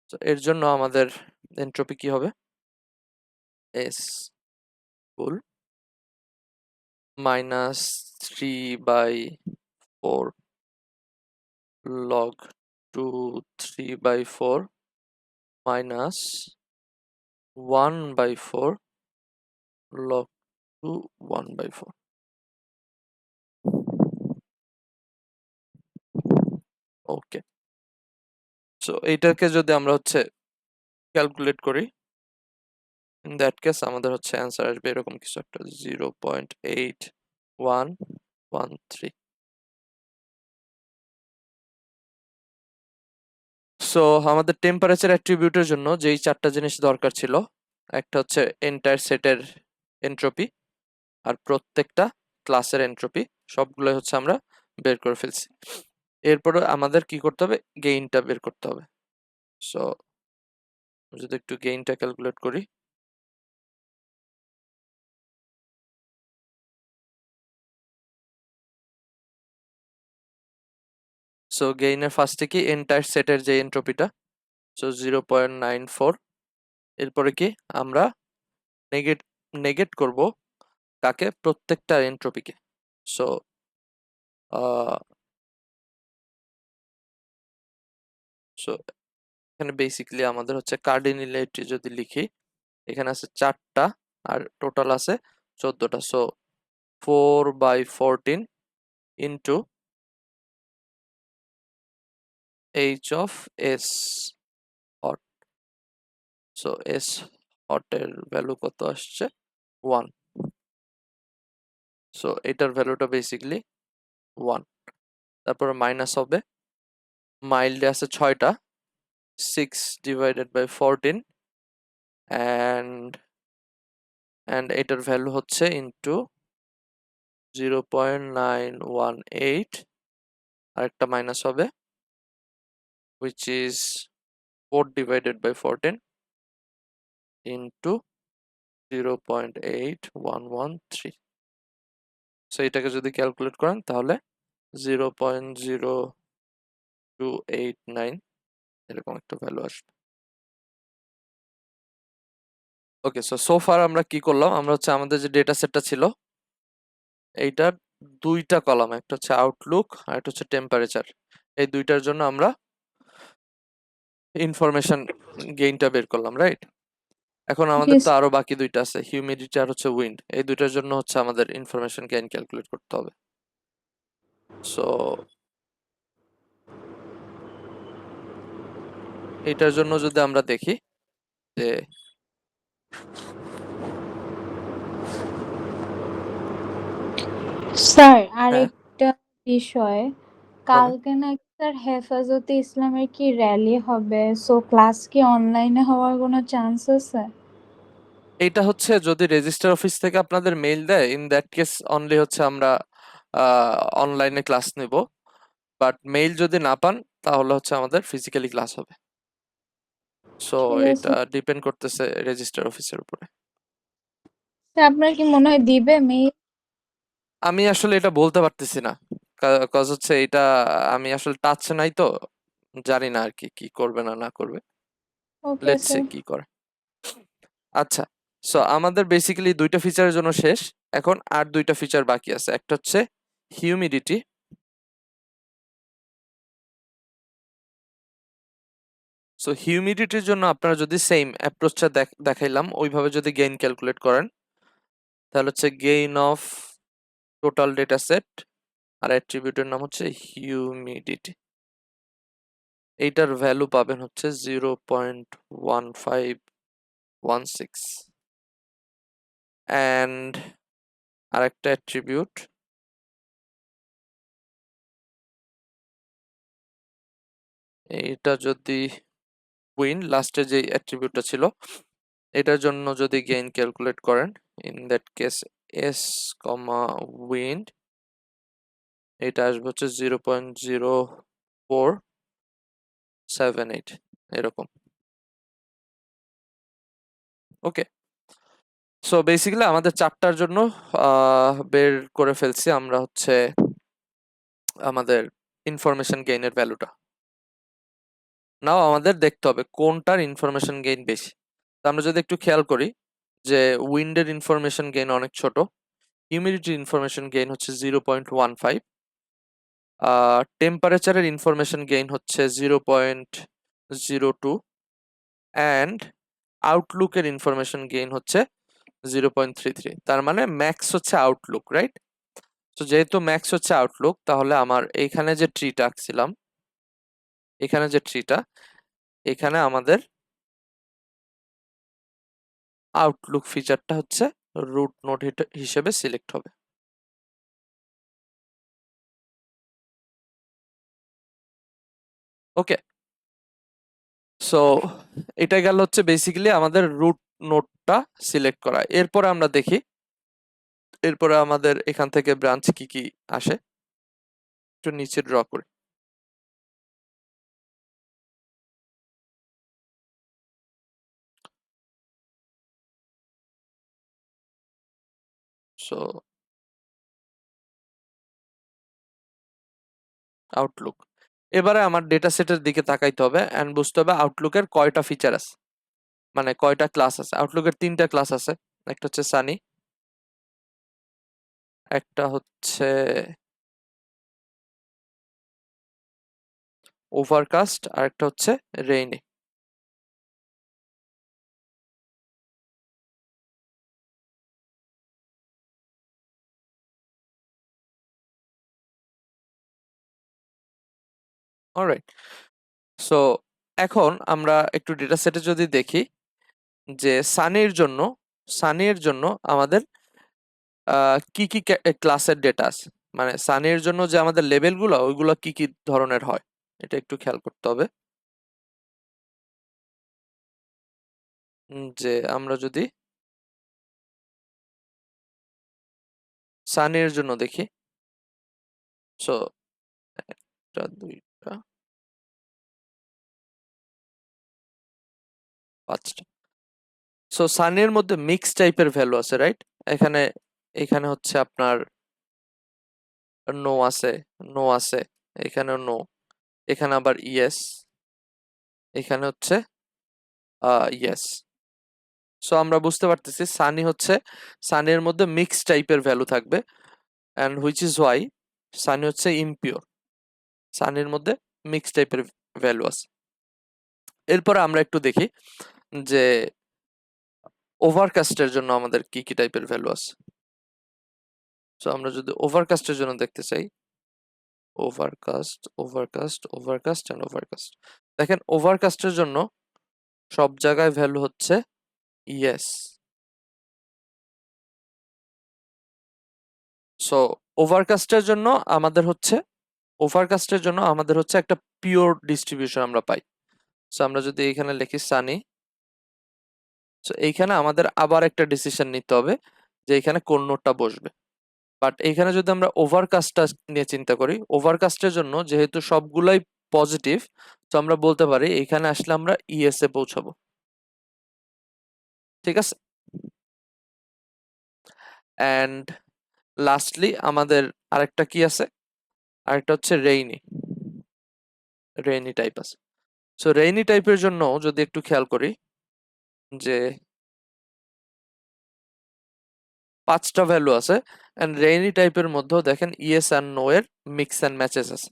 তো এর জন্য আমাদের এন্ট্রপি কি হবে, এস কুল -3/4 log 2 3/4 -1/4 log 2 1/4। ওকে, সো এইটাকে যদি আমরা হচ্ছে ক্যালকুলেট করি, ইন দ্যাট কেস আমাদের হচ্ছে অ্যান্সার আসবে এরকম কিছু একটা, 0.8113। সো আমাদের টেম্পারেচার অ্যাট্রিবিউটের জন্য যেই 4টা জিনিস দরকার ছিল, একটা হচ্ছে এন্টায়ার সেটের এন্ট্রপি আর প্রত্যেকটা ক্লাসের এন্ট্রপি, সবগুলো হচ্ছে আমরা বের করে ফেলছি। এরপরে আমাদের কি করতে হবে, গেইনটা বের করতে হবে। সো যদি একটু গেইনটা ক্যালকুলেট করি, সো গেইনের ফার্স্টে কি এন্টায়ার সেটের যে এন্ট্রপিটা, সো 0.94। এরপরে কি আমরা নেগেট করব কাকে, প্রত্যেকটা এন্ট্রপিকে। সো সো এখানে বেসিক্যালি আমাদের হচ্ছে কার্ডিনালিটি যদি লিখি, এখানে আছে 4টা আর টোটাল আছে 14টা। So 4/14 into h of s hot। So s hot এর ভ্যালু কত আসছে, 1। সো এটার ভ্যালুটা বেসিক্যালি 1। তারপরে মাইনাস হবে, মাইল্ডে আছে 6টা, 6/14 অ্যান্ড এটার ভ্যালু হচ্ছে ইন্টু 0.918, আরেকটা মাইনাস হবে which is 4/14 into 0.8113। সো এটাকে যদি ক্যালকুলেট করেন তাহলে 0.0289 এরকম একটা ভ্যালু আসবে। ওকে, সো ফার আমরা কি করলাম, আমরা হচ্ছে আমাদের যে ডেটা সেটটা ছিল এইটার 2টা কলাম, একটা হচ্ছে আউটলুক আর একটা হচ্ছে টেম্পারেচার, এই 2টার জন্য আমরা ইনফরমেশন গেইনটা বের করলাম, রাইট? এখন আমাদের তো আরো বাকি 2টা আছে, হিউমিডিটি আর হচ্ছে উইন্ড, এই 2টার জন্য হচ্ছে আমাদের ইনফরমেশন গেইন ক্যালকুলেট করতে হবে। সো এটার জন্য যদি আমরা দেখি যে স্যার হ্যাঁ আরেকটা বিষয়, বলেন। কালকে নাকি স্যার হেফাজতে ইসলামের কি র্যালি হবে, সো ক্লাস কি অনলাইনে হওয়ার কোনো চান্স আছে? এইটা হচ্ছে যদি রেজিস্টার অফিস থেকে আপনাদের মেইল দেয়, ইন দ্যাট কেস অনলি হচ্ছে আমরা অনলাইনে ক্লাস নেব, বাট মেইল যদি না পান তাহলে হচ্ছে আমাদের ফিজিক্যালি ক্লাস হবে। সো ঠিক আছে এটা ডিপেন্ড করতেছে রেজিস্টার অফিসের উপরে। স্যার, আপনার কি মনে হয় দিবে মেইল? আমি আসলে এটা বলতে পারতেছি না, কজ হচ্ছে এটা আমি আসলে টাচ নাই তো, জানি না আর কি কি করবে না না করবে, ওকে লেটস সি স্যার। কি করে। আচ্ছা, সো আমাদের বেসিক্যালি 2টা ফিচারের জন্য শেষ, এখন আর 2টা ফিচার বাকি আছে, একটা হচ্ছে হিউমিডিটি। সো হিউমিডিটির জন্য আপনারা যদি সেম অ্যাপ্রোচটা দেখাইলাম ওইভাবে যদি গেইন ক্যালকুলেট করেন, তাহলে হচ্ছে gain of total data set আর অ্যাট্রিবিউটের নাম হচ্ছে হিউমিডিটি, এইটার ভ্যালু পাবেন হচ্ছে 0.1516। অ্যান্ড আরেকটা অ্যাট্রিবিউট, এইটা যদি উইন লাস্টে যে অ্যাট্রিবিউটটা ছিল এটার জন্য যদি গেইন ক্যালকুলেট করেন, in that case S comma wind, এটা আসবে হচ্ছে 0.0478 এরকম। ওকে, সো বেসিক্যালি আমাদের চারটার জন্য বের করে ফেলছি আমরা হচ্ছে আমাদের ইনফরমেশন গেইনের ভ্যালুটা। নাও আমাদের দেখতে হবে কোনটার ইনফরমেশন গেইন বেশি। তো আমরা যদি একটু খেয়াল করি যে উইন্ডের ইনফরমেশন গেইন অনেক ছোট, হিউমিডিটির ইনফরমেশন গেইন হচ্ছে 0.15, টেম্পারেচারের ইনফরমেশন গেইন হচ্ছে 0.02, অ্যান্ড আউটলুকের ইনফরমেশন গেইন হচ্ছে 0.33। তার মানে ম্যাক্স হচ্ছে আউটলুক, রাইট? তো যেহেতু ম্যাক্স হচ্ছে আউটলুক, তাহলে আমার এইখানে যে ট্রিটা আঁকছিলাম, এখানে যে ট্রিটা, এখানে আমাদের আউটলুক ফিচারটা হচ্ছে রুট নোড হিসেবে সিলেক্ট হবে। ওকে, সো এটা গেল হচ্ছে বেসিক্যালি আমাদের রুট নোডটা সিলেক্ট করা। এরপরে আমরা দেখি এরপরে আমাদের এখান থেকে ব্রাঞ্চ কি কি আসে, একটু নিচে ড্র করি। সো আউটলুক, এবারে আমার ডেটা সেটের দিকে তাকাইতে হবে এন্ড বুঝতে হবে আউটলুকের কয়টা ফিচার আছে, মানে কয়টা ক্লাস আছে। আউটলুকের 3টা ক্লাস আছে, একটা হচ্ছে সানি, একটা হচ্ছে ওভারকাস্ট, আর একটা হচ্ছে রেইনি। অলরাইট, সো এখন আমরা একটু ডেটা সেটে যদি দেখি যে সানির জন্য আমাদের কি কি ক্লাসের ডেটা আছে, মানে সানির জন্য যে আমাদের লেভেলগুলো ওইগুলো কি কি ধরনের হয় এটা একটু খেয়াল করতে হবে। যে আমরা যদি সানির জন্য দেখি, সো একটা দুইটা পাঁচটা। সো সানির মধ্যে মিক্স টাইপের ভ্যালু আছে, রাইট? এখানে এখানে হচ্ছে আপনার নো আছে, নো আছে, এখানেও নো, এখানে আবার ইয়েস, এখানে হচ্ছে ইয়েস। সো আমরা বুঝতে পারতেছি সানির মধ্যে মিক্স টাইপের ভ্যালু থাকবে, and which is Y Sunny হচ্ছে ইমপিওর। সানির মধ্যে মিক্স টাইপের ভ্যালু আছে। এরপরে আমরা একটু দেখি যে ওভারকাস্টের জন্য আমাদের কি কি টাইপের ভ্যালু আছে। সো আমরা যদি ওভারকাস্টের জন্য দেখতে চাই, overcast overcast overcast and overcast, দেখেন ওভারকাস্টের জন্য সব জায়গায় ভ্যালু হচ্ছে ইয়েস। সো ওভারকাস্টের জন্য আমাদের হচ্ছে একটা পিওর ডিস্ট্রিবিউশন আমরা পাই। সো আমরা যদি এখানে লিখি সানি, সো এইখানে আমাদের আবার একটা ডিসিশন নিতে হবে যে এখানে কোন নোটটা বসবে। বাট এইখানে যদি আমরা ওভারকাস্টটা নিয়ে চিন্তা করি, ওভারকাস্টের জন্য যেহেতু সবগুলাই পজিটিভ, তো আমরা বলতে পারি এখানে আসলে আমরা ইএস এ পৌঁছাবো। ঠিক আছে, অ্যান্ড লাস্টলি আমাদের আরেকটা কি আছে, আরেকটা হচ্ছে রেইনি টাইপ আছে। সো রেইনি টাইপের জন্য যদি একটু খেয়াল করি যে 5টা ভ্যালু আছে, এন্ড রেইনি টাইপের মধ্যেও দেখেন ইয়েস অ্যান্ড নো এর মিক্স অ্যান্ড ম্যাচেস আছে।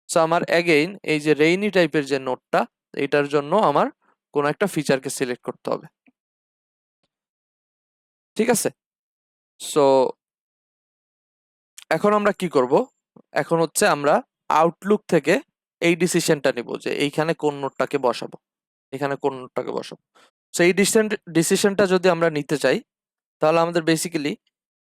সো আমার অ্যাগেইন এই যে রেইনি টাইপের যে নোটটা, এটার জন্য আমার কোন একটা ফিচারকে সিলেক্ট করতে হবে। ঠিক আছে, সো এখন আমরা কি করব, এখন হচ্ছে আমরা আউটলুক থেকে এই ডিসিশনটা নিব যে এইখানে কোন নোটটাকে বসাবো, এখানে কোন নোটটাকে বসাবো। সো এই ডিসিশনটা যদি আমরা নিতে চাই, তাহলে আমাদের বেসিক্যালি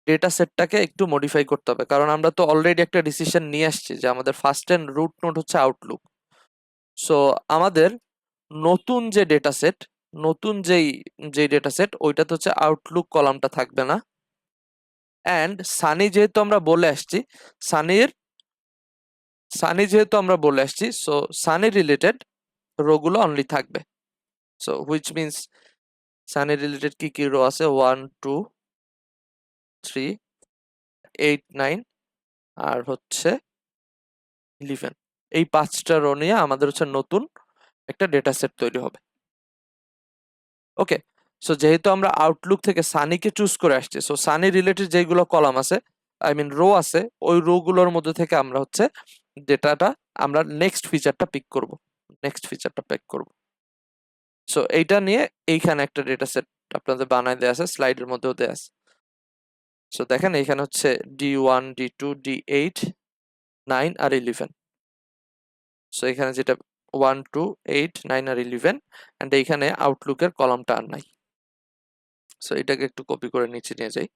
ডেটা সেটটাকে একটু মডিফাই করতে হবে, কারণ আমরা তো অলরেডি একটা ডিসিশন নিয়ে আসছি যে আমাদের ফার্স্ট এন্ড রুট নোড হচ্ছে আউটলুক। সো আমাদের নতুন যে ডেটা সেট, নতুন যেই ডেটা সেট ওইটাতে হচ্ছে আউটলুক কলামটা থাকবে না। অ্যান্ড সানি যেহেতু আমরা বলে আসছি, সানি যেহেতু আমরা বলে আসছি, সো সানি রিলেটেড রোগুলো অনলি থাকবে। So which means Sunny related কি কি রো আছে, 1 2 3 8 9 আর হচ্ছে 11, এই 5টা রো নিয়ে আমাদের হচ্ছে নতুন একটা ডেটা সেট তৈরি হবে। ওকে, সো যেহেতু আমরা আউটলুক থেকে সানিকে চুজ করে আসছি, সো সানি রিলেটেড যেগুলো কলাম আছে, আই মিন রো আছে, ওই রো গুলোর মধ্যে থেকে আমরা হচ্ছে ডেটাটা, আমরা নেক্সট ফিচারটা পিক করব। সো এইটা নিয়ে এইখানে একটা ডেটা সেট আপনাদের বানাই দেয়া আছে, স্লাইডের মধ্যেও দেয়া আছে। সো দেখেন এখানে হচ্ছে D1 D2 D8 9 আর 11। সো এখানে যেটা 1 2 8 9 আর 11, এন্ড এইখানে আউটলুকের কলামটা আর নাই। সো এটাকে একটু কপি করে নিচে নিয়ে যাই।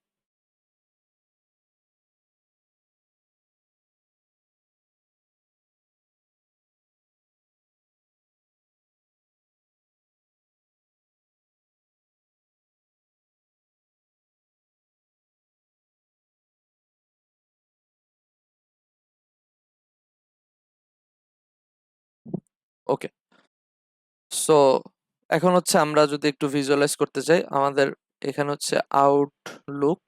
ওকে, সো এখন হচ্ছে আমরা যদি একটু ভিজুয়ালাইজ করতে চাই, আমাদের এখানে হচ্ছে আউটলুক।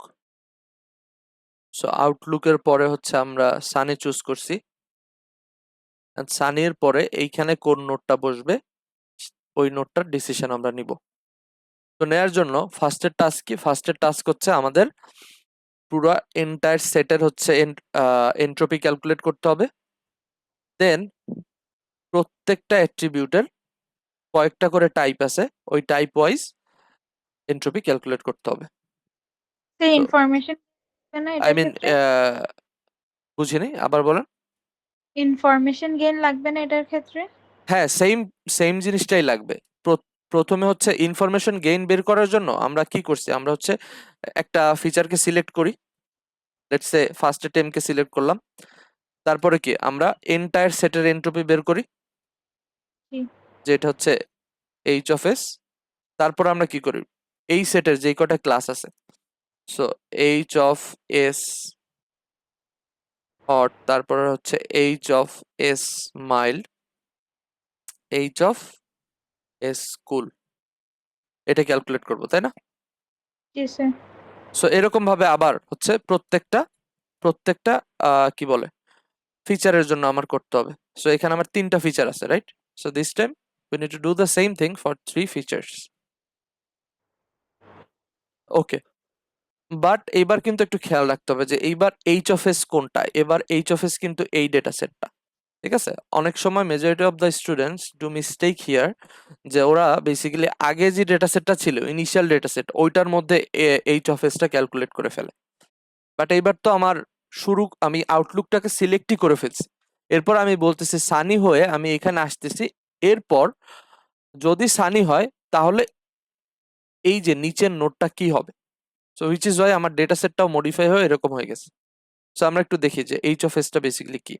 সো আউটলুকের পরে হচ্ছে আমরা সানি চুজ করছি, সানির পরে এইখানে কোন নোটটা বসবে ওই নোটটার ডিসিশন আমরা নিব। তো নেয়ার জন্য ফার্স্টের টাস্ক কি, ফার্স্টের টাস্ক হচ্ছে আমাদের পুরো এন্টায়ার সেটের হচ্ছে এন্ট্রপি ক্যালকুলেট করতে হবে। দেন প্রত্যেকটা অ্যাট্রিবিউটের কয়েকটা করে টাইপ আছে, ওই টাইপ ওয়াইজ এন্ট্রপি ক্যালকুলেট করতে হবে। সেই তো ইনফরমেশন না আই এটার মিন ক্ষেত্রে বুঝিনি, আবার বলেন। ইনফরমেশন গেইন লাগবে না এটার ক্ষেত্রে? হ্যাঁ, সেম জিনিসটাই লাগবে। প্রথমে হচ্ছে ইনফরমেশন গেইন বের করার জন্য আমরা কি করছি, আমরা হচ্ছে একটা ফিচারকে সিলেক্ট করি, লেটস সে ফার্স্টে টেমকে সিলেক্ট করলাম, তারপরে কি আমরা এন্টায়ার সেটের এন্ট্রপি বের করি, জি। যেটা হচ্ছে এইচ অফ এস। তারপর আমরা কি করি, এই সেটের যেই কটা ক্লাস আছে, so H of S hot, তারপরে হচ্ছে H of S mild, H of S cool, এটা ক্যালকুলেট করবো, তাই না? জি স্যার। সো এরকম ভাবে আবার হচ্ছে প্রত্যেকটা কি বলে ফিচারের জন্য আমার করতে হবে। সো এখানে আমার 3টা ফিচার আছে, right? So this time we need to do the same thing for 3 features. Okay, but এইবার কিন্তু একটু খেয়াল রাখতে হবে যে এইবার এইচ অফ এস কোনটা। এবার এইচ অফ এস কিন্তু এই ডেটা সেটটা, ঠিক আছে? অনেক সময় majority of the students do mistake here, যে ওরা বেসিক্যালি আগে যে ডেটা সেটটা ছিল, ইনিশিয়াল ডেটা সেট, ওইটার মধ্যে এইচ অফ এসটা ক্যালকুলেট করে ফেলে। বাট এইবার তো আমার আমি আউটলুকটাকে সিলেক্টই করে ফেলছি, এরপর আমি বলতেছি সানি হয়ে আমি এখানে আসতেছি, এরপর যদি সানি হয় তাহলে এই যে নিচের নোটটা কি হবে। সো হুইচ ইজ ওয়াই আমার ডেটা সেটটাও মডিফাই হয়ে এরকম হয়ে গেছে। সো আমরা একটু দেখি যে এইচ অফ এসটা বেসিক্যালি কি।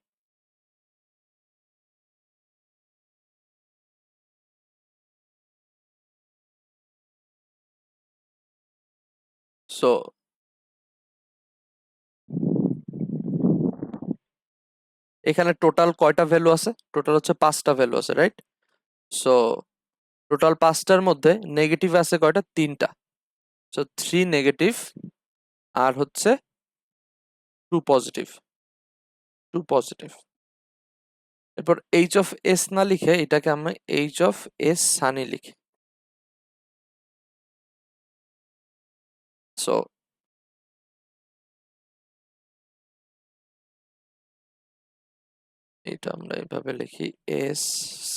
সো এখানে টোটাল কয়টা ভ্যালু আছে, টোটাল হচ্ছে 5টা ভ্যালু আছে, রাইট? সো টোটাল 5টার মধ্যে নেগেটিভ আছে কয়টা, 3টা। সো 3 নেগেটিভ আর হচ্ছে 2 পজিটিভ, 2 পজিটিভ। এরপর এইচ অফ এস না লিখে এটাকে আমি এইচ অফ এস সানি লিখি। সো এটা আমরা এভাবে লিখি এস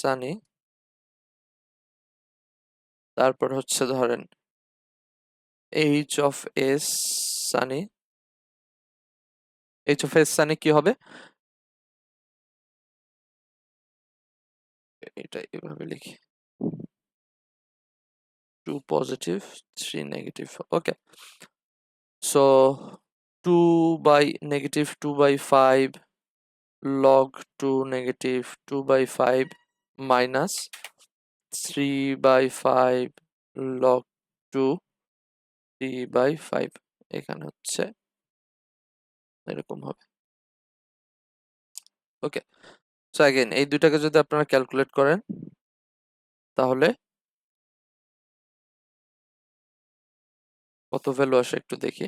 সানি, তারপর হচ্ছে ধরেন H of S sunny. H of S sunny কি হবে, এটা এভাবে লিখি 2 positive 3 negative. Okay, so 2 by negative 2 by 5 log 2 negative 2 by 5 minus 3/5 log 2 3/5 এখানে হচ্ছে এরকম হবে। ওকে, সো अगेन এই দুইটাকে যদি আপনারা ক্যালকুলেট করেন তাহলে কত ভ্যালু আসে একটু দেখি।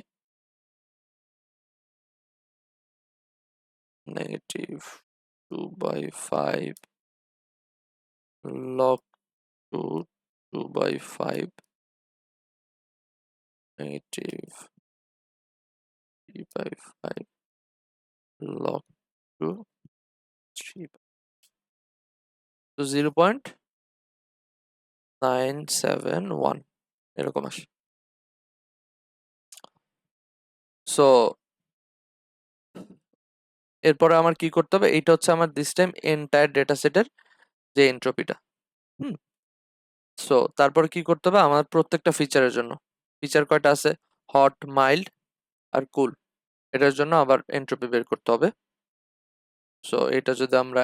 নেগেটিভ 2/5 log 2 2/5 নেগেটিভ 3/5 log 2 3 তো 0.971 এরকম আসে। সো এরপরে আমার কি করতে হবে, এইটা হচ্ছে আমার দিস টাইম এন্টায়ার ডেটা সেটের যে এন্ট্রপিটা। সো তারপরে কি করতে হবে, আমার প্রত্যেকটা ফিচারের জন্য, ফিচার কয়টা আছে, হট, মাইল্ড আর কুল, এটার জন্য আবার এন্ট্রপি বের করতে হবে। সো এটা যদি আমরা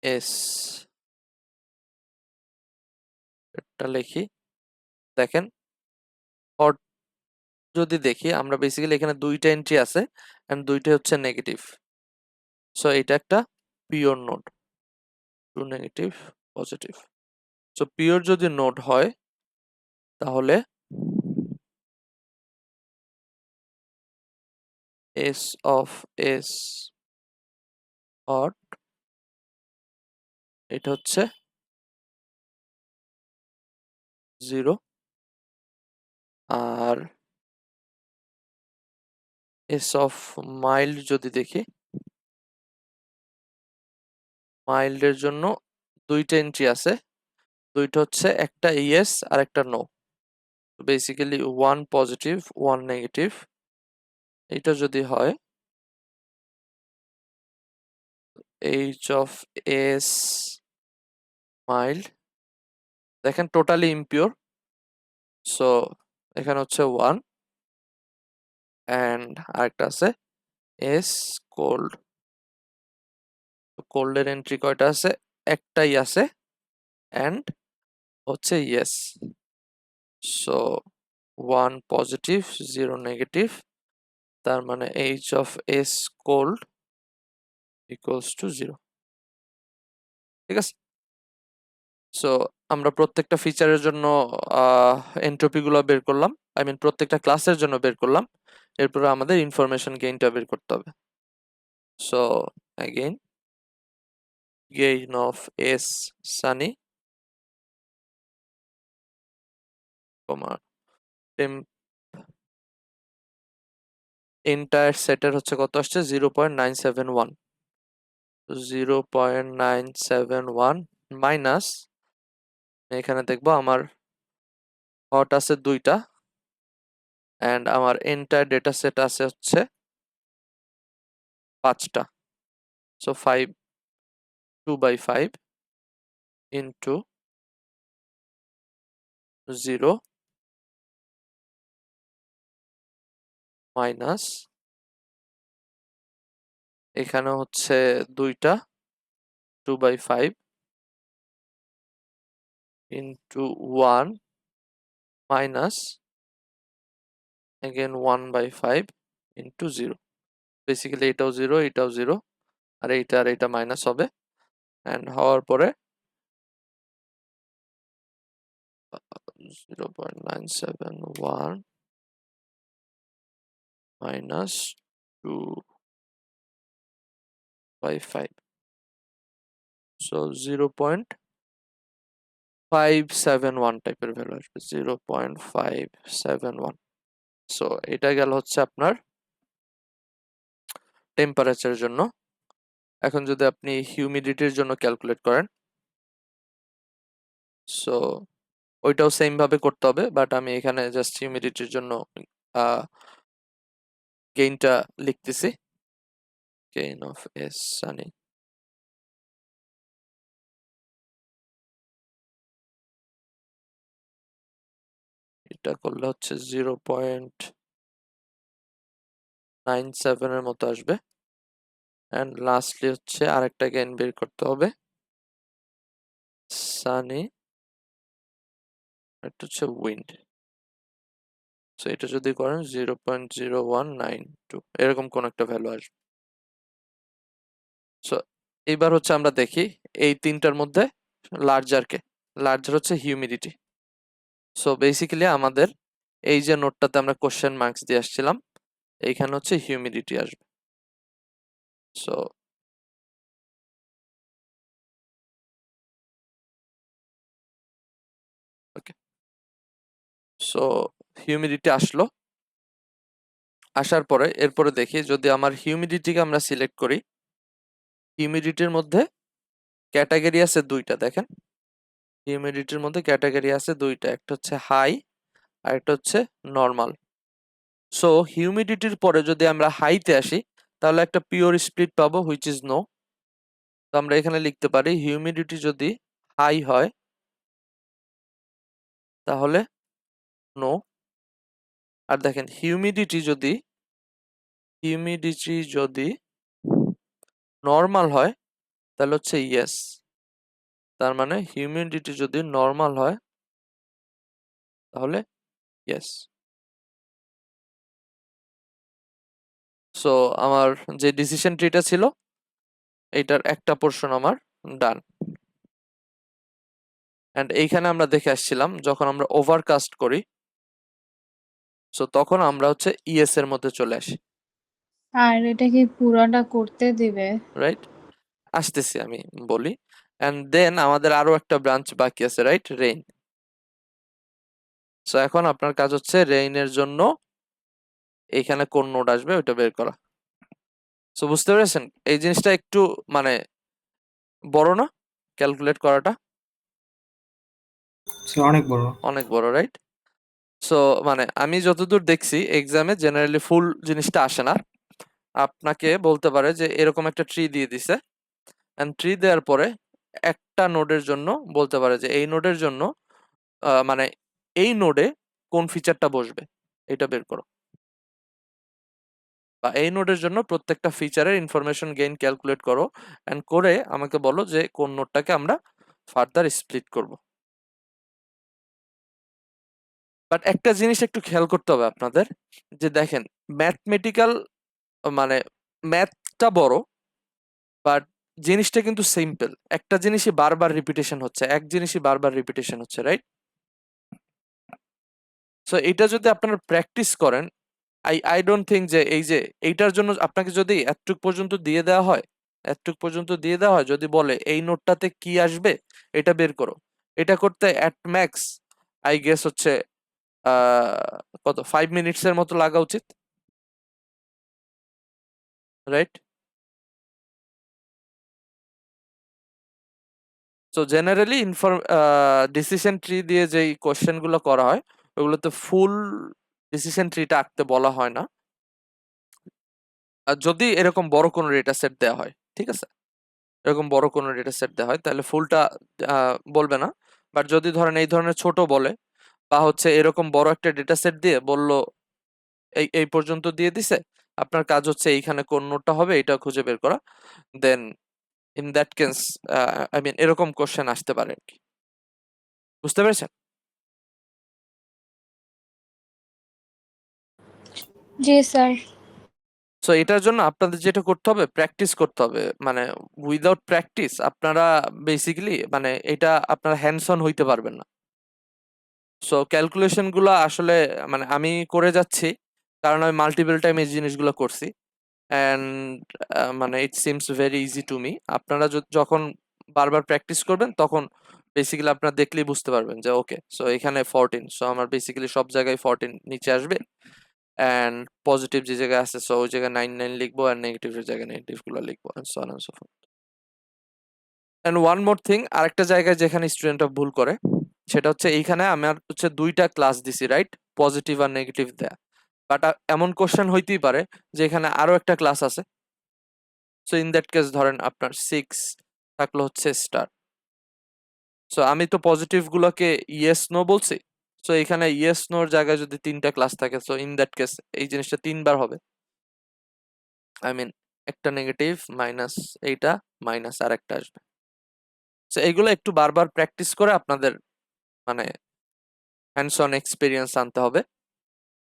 এস এটা লিখি, দেখেন হট যদি দেখি আমরা বেসিক্যালি এখানে দুইটা এন্ট্রি আছে এন্ড দুইটা হচ্ছে নেগেটিভ। সো এটা একটা pure node, two negative positive. So pure যদি নোড হয় তাহলে এস অফ এস হট এটা হচ্ছে 0, আর এস অফ মাইল্ড যদি দেখি, মাইল্ডের জন্য দুইটা এন্ট্রি আছে, দুইটা হচ্ছে একটা ইয়েস আর একটা নো, বেসিক্যালি 1 পজিটিভ 1 নেগেটিভ। এটা যদি হয় এইচ অফ এস মাইল্ড, দেখেন টোটালি ইমপিওর। সো এখানে হচ্ছে 1 অ্যান্ড আরেকটা আছে এস কোল্ড। কোল্ডের এন্ট্রি কয়টা আছে, একটাই আছে অ্যান্ড হচ্ছে ইয়েস। সো 1 পজিটিভ 0 নেগেটিভ, তার মানে H of S cold equals to 0। ঠিক আছে, সো আমরা প্রত্যেকটা ফিচারের জন্য এন্ট্রপি গুলো বের করলাম, আই মিন প্রত্যেকটা ক্লাসের জন্য বের করলাম। এরপরে আমাদের ইনফরমেশন গেইনটা বের করতে হবে। So again gain of s sunny comma temp entire সেটের হচ্ছে কত আসছে 0.971, 0.971 মাইনাস এখানে দেখবো আমার হট আছে দুইটা অ্যান্ড আমার এন্টায়ার ডেটা সেট আছে হচ্ছে 5টা। সো 5 2/5 ইন্টু 0 মাইনাস এখানে হচ্ছে দুইটা 2/5 into 1 minus again 1/5 into 0। Basically এটাও 0 এটাও 0 আর এইটা মাইনাস হবে অ্যান্ড হওয়ার পরে 0.971 মাইনাস 2/5, সো 0.571 টাইপের ভ্যালু আসবে, 0.571। সো এটা গেল হচ্ছে আপনার টেম্পারেচারের জন্য। এখন যদি আপনি হিউমিডিটির জন্য ক্যালকুলেট করেন, সো ওইটাও সেম ভাবে করতে হবে, বাট আমি এখানে জাস্ট হিউমিডিটির জন্য গেইনটা লিখতেছি, গেইন অফ এস সানি এটা করলে হচ্ছে 0.97 এর মতো আসবে। অ্যান্ড লাস্টলি হচ্ছে আরেকটা গেইন বের করতে হবে, সানি, এটা হচ্ছে উইন্ড। সো এটা যদি করেন 0.0192 এরকম কোন একটা ভ্যালু আসবে। সো এবার হচ্ছে আমরা দেখি এই তিনটার মধ্যে লার্জার কে। লার্জার হচ্ছে হিউমিডিটি। সো বেসিক্যালি আমাদের এই যে নোটটাতে আমরা কোশ্চেন মার্কস দিয়ে আসছিলাম, এইখানে হচ্ছে হিউমিডিটি আসবে। সো ওকে, সো হিউমিডিটি আসলো। আসার পরে এরপরে দেখি যদি আমার হিউমিডিটিকে আমরা সিলেক্ট করি, হিউমিডিটির মধ্যে ক্যাটাগরি আছে দুইটা, দেখেন হিউমিডিটির মধ্যে ক্যাটাগরি আছে দুইটা, একটা হচ্ছে হাই আর একটা হচ্ছে নর্মাল। সো হিউমিডিটির পরে যদি আমরা হাইতে আসি তাহলে একটা পিওর স্প্লিট পাবো হুইচ ইজ নো। তো আমরা এখানে লিখতে পারি হিউমিডিটি যদি হাই হয় তাহলে নো। আর দেখেন হিউমিডিটি যদি নর্মাল হয় তাহলে হচ্ছে ইয়েস। তার মানে হিউমিডিটি যদি নর্মাল হয় তাহলে ইয়েস। সো আমার যে ডিসিশন ট্রিটা ছিল এইটার একটা পোর্শন আমার ডান। এন্ড এইখানে আমরা দেখে আসছিলাম যখন আমরা ওভারকাস্ট করি সো তখন আমরা হচ্ছে ইএস এর মধ্যে চলে আসি, আর এটা কি পুরাটা করতে দিবে? রাইট? আসতেছি আমি বলি। এন্ড দেন আমাদের আরো একটা ব্রাঞ্চ বাকি আছে, রাইট? রেইন। সো এখন আপনার কাজ হচ্ছে রেইনের জন্য এইখানে কোন নোড আসবে ওইটা বের করা। সো বুঝতে পেরেছেন এই জিনিসটা একটু মানে বড় না ক্যালকুলেট করাটা? অনেক বড়। অনেক বড়, রাইট? সো মানে আমি যতদূর দেখছি এক্সামে জেনারেলি ফুল জিনিসটা আসে না। আপনাকে বলতে পারে যে এরকম একটা ট্রি দিয়ে দিছে, এন্ড ট্রি দেওয়ার পরে একটা নোডের জন্য বলতে পারে যে এই নোডের জন্য মানে এই নোডে কোন ফিচারটা বসবে এটা বের করো, বা এই নোডের জন্য প্রত্যেকটা ফিচারের ইনফরমেশন গেইন ক্যালকুলেট করো এন্ড করে আমাকে বলো যে কোন নোডটাকে আমরা ফার্দার স্প্লিট করব। বাট একটা জিনিস একটু খেয়াল করতে হবে আপনাদের, যে দেখেন ম্যাথমেটিক্যাল মানে ম্যাথটা বড় বাট জিনিসটা কিন্তু সিম্পল। একটা জিনিসই বারবার রিপিটেশন হচ্ছে, এক জিনিসই বারবার রিপিটেশন হচ্ছে, রাইট? সো এটা যদি আপনারা প্র্যাকটিস করেন, আই ডোন্ট থিঙ্ক যে এই যে এইটার জন্য আপনাকে যদি এতটুক পর্যন্ত দিয়ে দেওয়া হয়, এতটুক পর্যন্ত দিয়ে দেওয়া হয়, যদি বলে এই নোটটাতে কি আসবে এটা বের করো, এটা করতে অ্যাট ম্যাক্স আই গেস হচ্ছে কত 5 মিনিটস এর মতো লাগা উচিত, right? So generally decision tree দিয়ে যেই কোশ্চেন গুলো করা হয় ওগুলোতে ফুল ডিসিশন ট্রিটা আঁকতে বলা হয় না, আর যদি এরকম বড় কোনো ডেটা সেট দেওয়া হয়, ঠিক আছে, এরকম বড় কোনো ডেটা সেট দেওয়া হয় তাহলে ফুলটা বলবে না। বাট যদি ধরেন এই ধরনের ছোট বলে বা হচ্ছে এরকম বড় একটা ডেটা সেট দিয়ে বললো এই এই পর্যন্ত দিয়ে দিছে, আপনার কাজ হচ্ছে এইখানে কোন নোটটা হবে এটা খুঁজে বের করা, then in that case I mean এরকম কোশ্চেন আসতে পারে আর কি। বুঝতে পেরেছেন? জি স্যার। সো এটার জন্য আপনাদের যেটা করতে হবে প্র্যাকটিস করতে হবে, মানে উইদাউট প্র্যাকটিস আপনারা বেসিক্যালি মানে এটা আপনারা হ্যান্ডস অন হইতে পারবেন না। সো ক্যালকুলেশন গুলো আসলে মানে আমি করে যাচ্ছি কারণ আমি মাল্টিপল টাইম এই জিনিসগুলো করছি অ্যান্ড মানে it seems very easy to me. আপনারা যখন বারবার প্র্যাকটিস করবেন তখন বেসিক্যালি আপনারা দেখলেই বুঝতে পারবেন যে ওকে সো এখানে 14, সো আমার বেসিক্যালি সব জায়গায় 14 নিচে আসবে অ্যান্ড পজিটিভ যে জায়গায় আছে সো ওই জায়গায় 9 লিখবো আর নেগেটিভের জায়গায় নেগেটিভ গুলো লিখবো and so on and so forth. And one more thing, আরেকটা জায়গায় যেখানে স্টুডেন্টরা ভুল করে সেটা হচ্ছে এইখানে আমার হচ্ছে দুইটা ক্লাস দিছি, রাইট? পজিটিভ আর নেগেটিভ দেয়া। বাট এমন কোশ্চেন হইতেই পারে যে এখানে আরো একটা ক্লাস আছে, সো ইন দ্যাট কেস ধরেন আপনার 6 থাকলো হচ্ছে স্টার। সো আমি তো পজিটিভ গুলোকে ইয়েস নো বলছি, সো এখানে ইয়েস নোর জায়গায় যদি তিনটা ক্লাস থাকে সো ইন দ্যাট কেস এই জিনিসটা তিনবার হবে। আই মিন একটা নেগেটিভ মাইনাস এইটা মাইনাস আর একটা আসবে। সো এগুলো একটু বারবার প্র্যাকটিস করে আপনাদের মানে হ্যান্ডস অন এক্সপিরিয়েন্স আনতে হবে।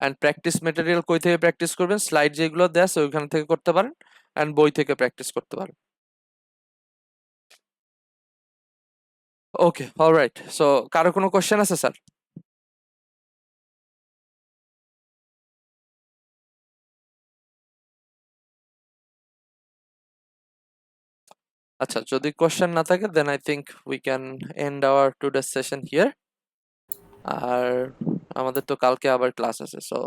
অ্যান্ড প্র্যাকটিস মেটেরিয়াল কই থেকে প্র্যাকটিস করবেন? স্লাইড যেগুলো দেয়া আছে ওইখান থেকে করতে পারেন, অ্যান্ড বই থেকে প্র্যাকটিস করতে পারেন। ওকে, অলরাইট। সো কারো কোনো কোশ্চেন আছে স্যার? আচ্ছা, যদি কোশ্চেন না থাকে then I think we can end our today's session here. আর আমাদের তো কালকে আবার ক্লাস আছে, সো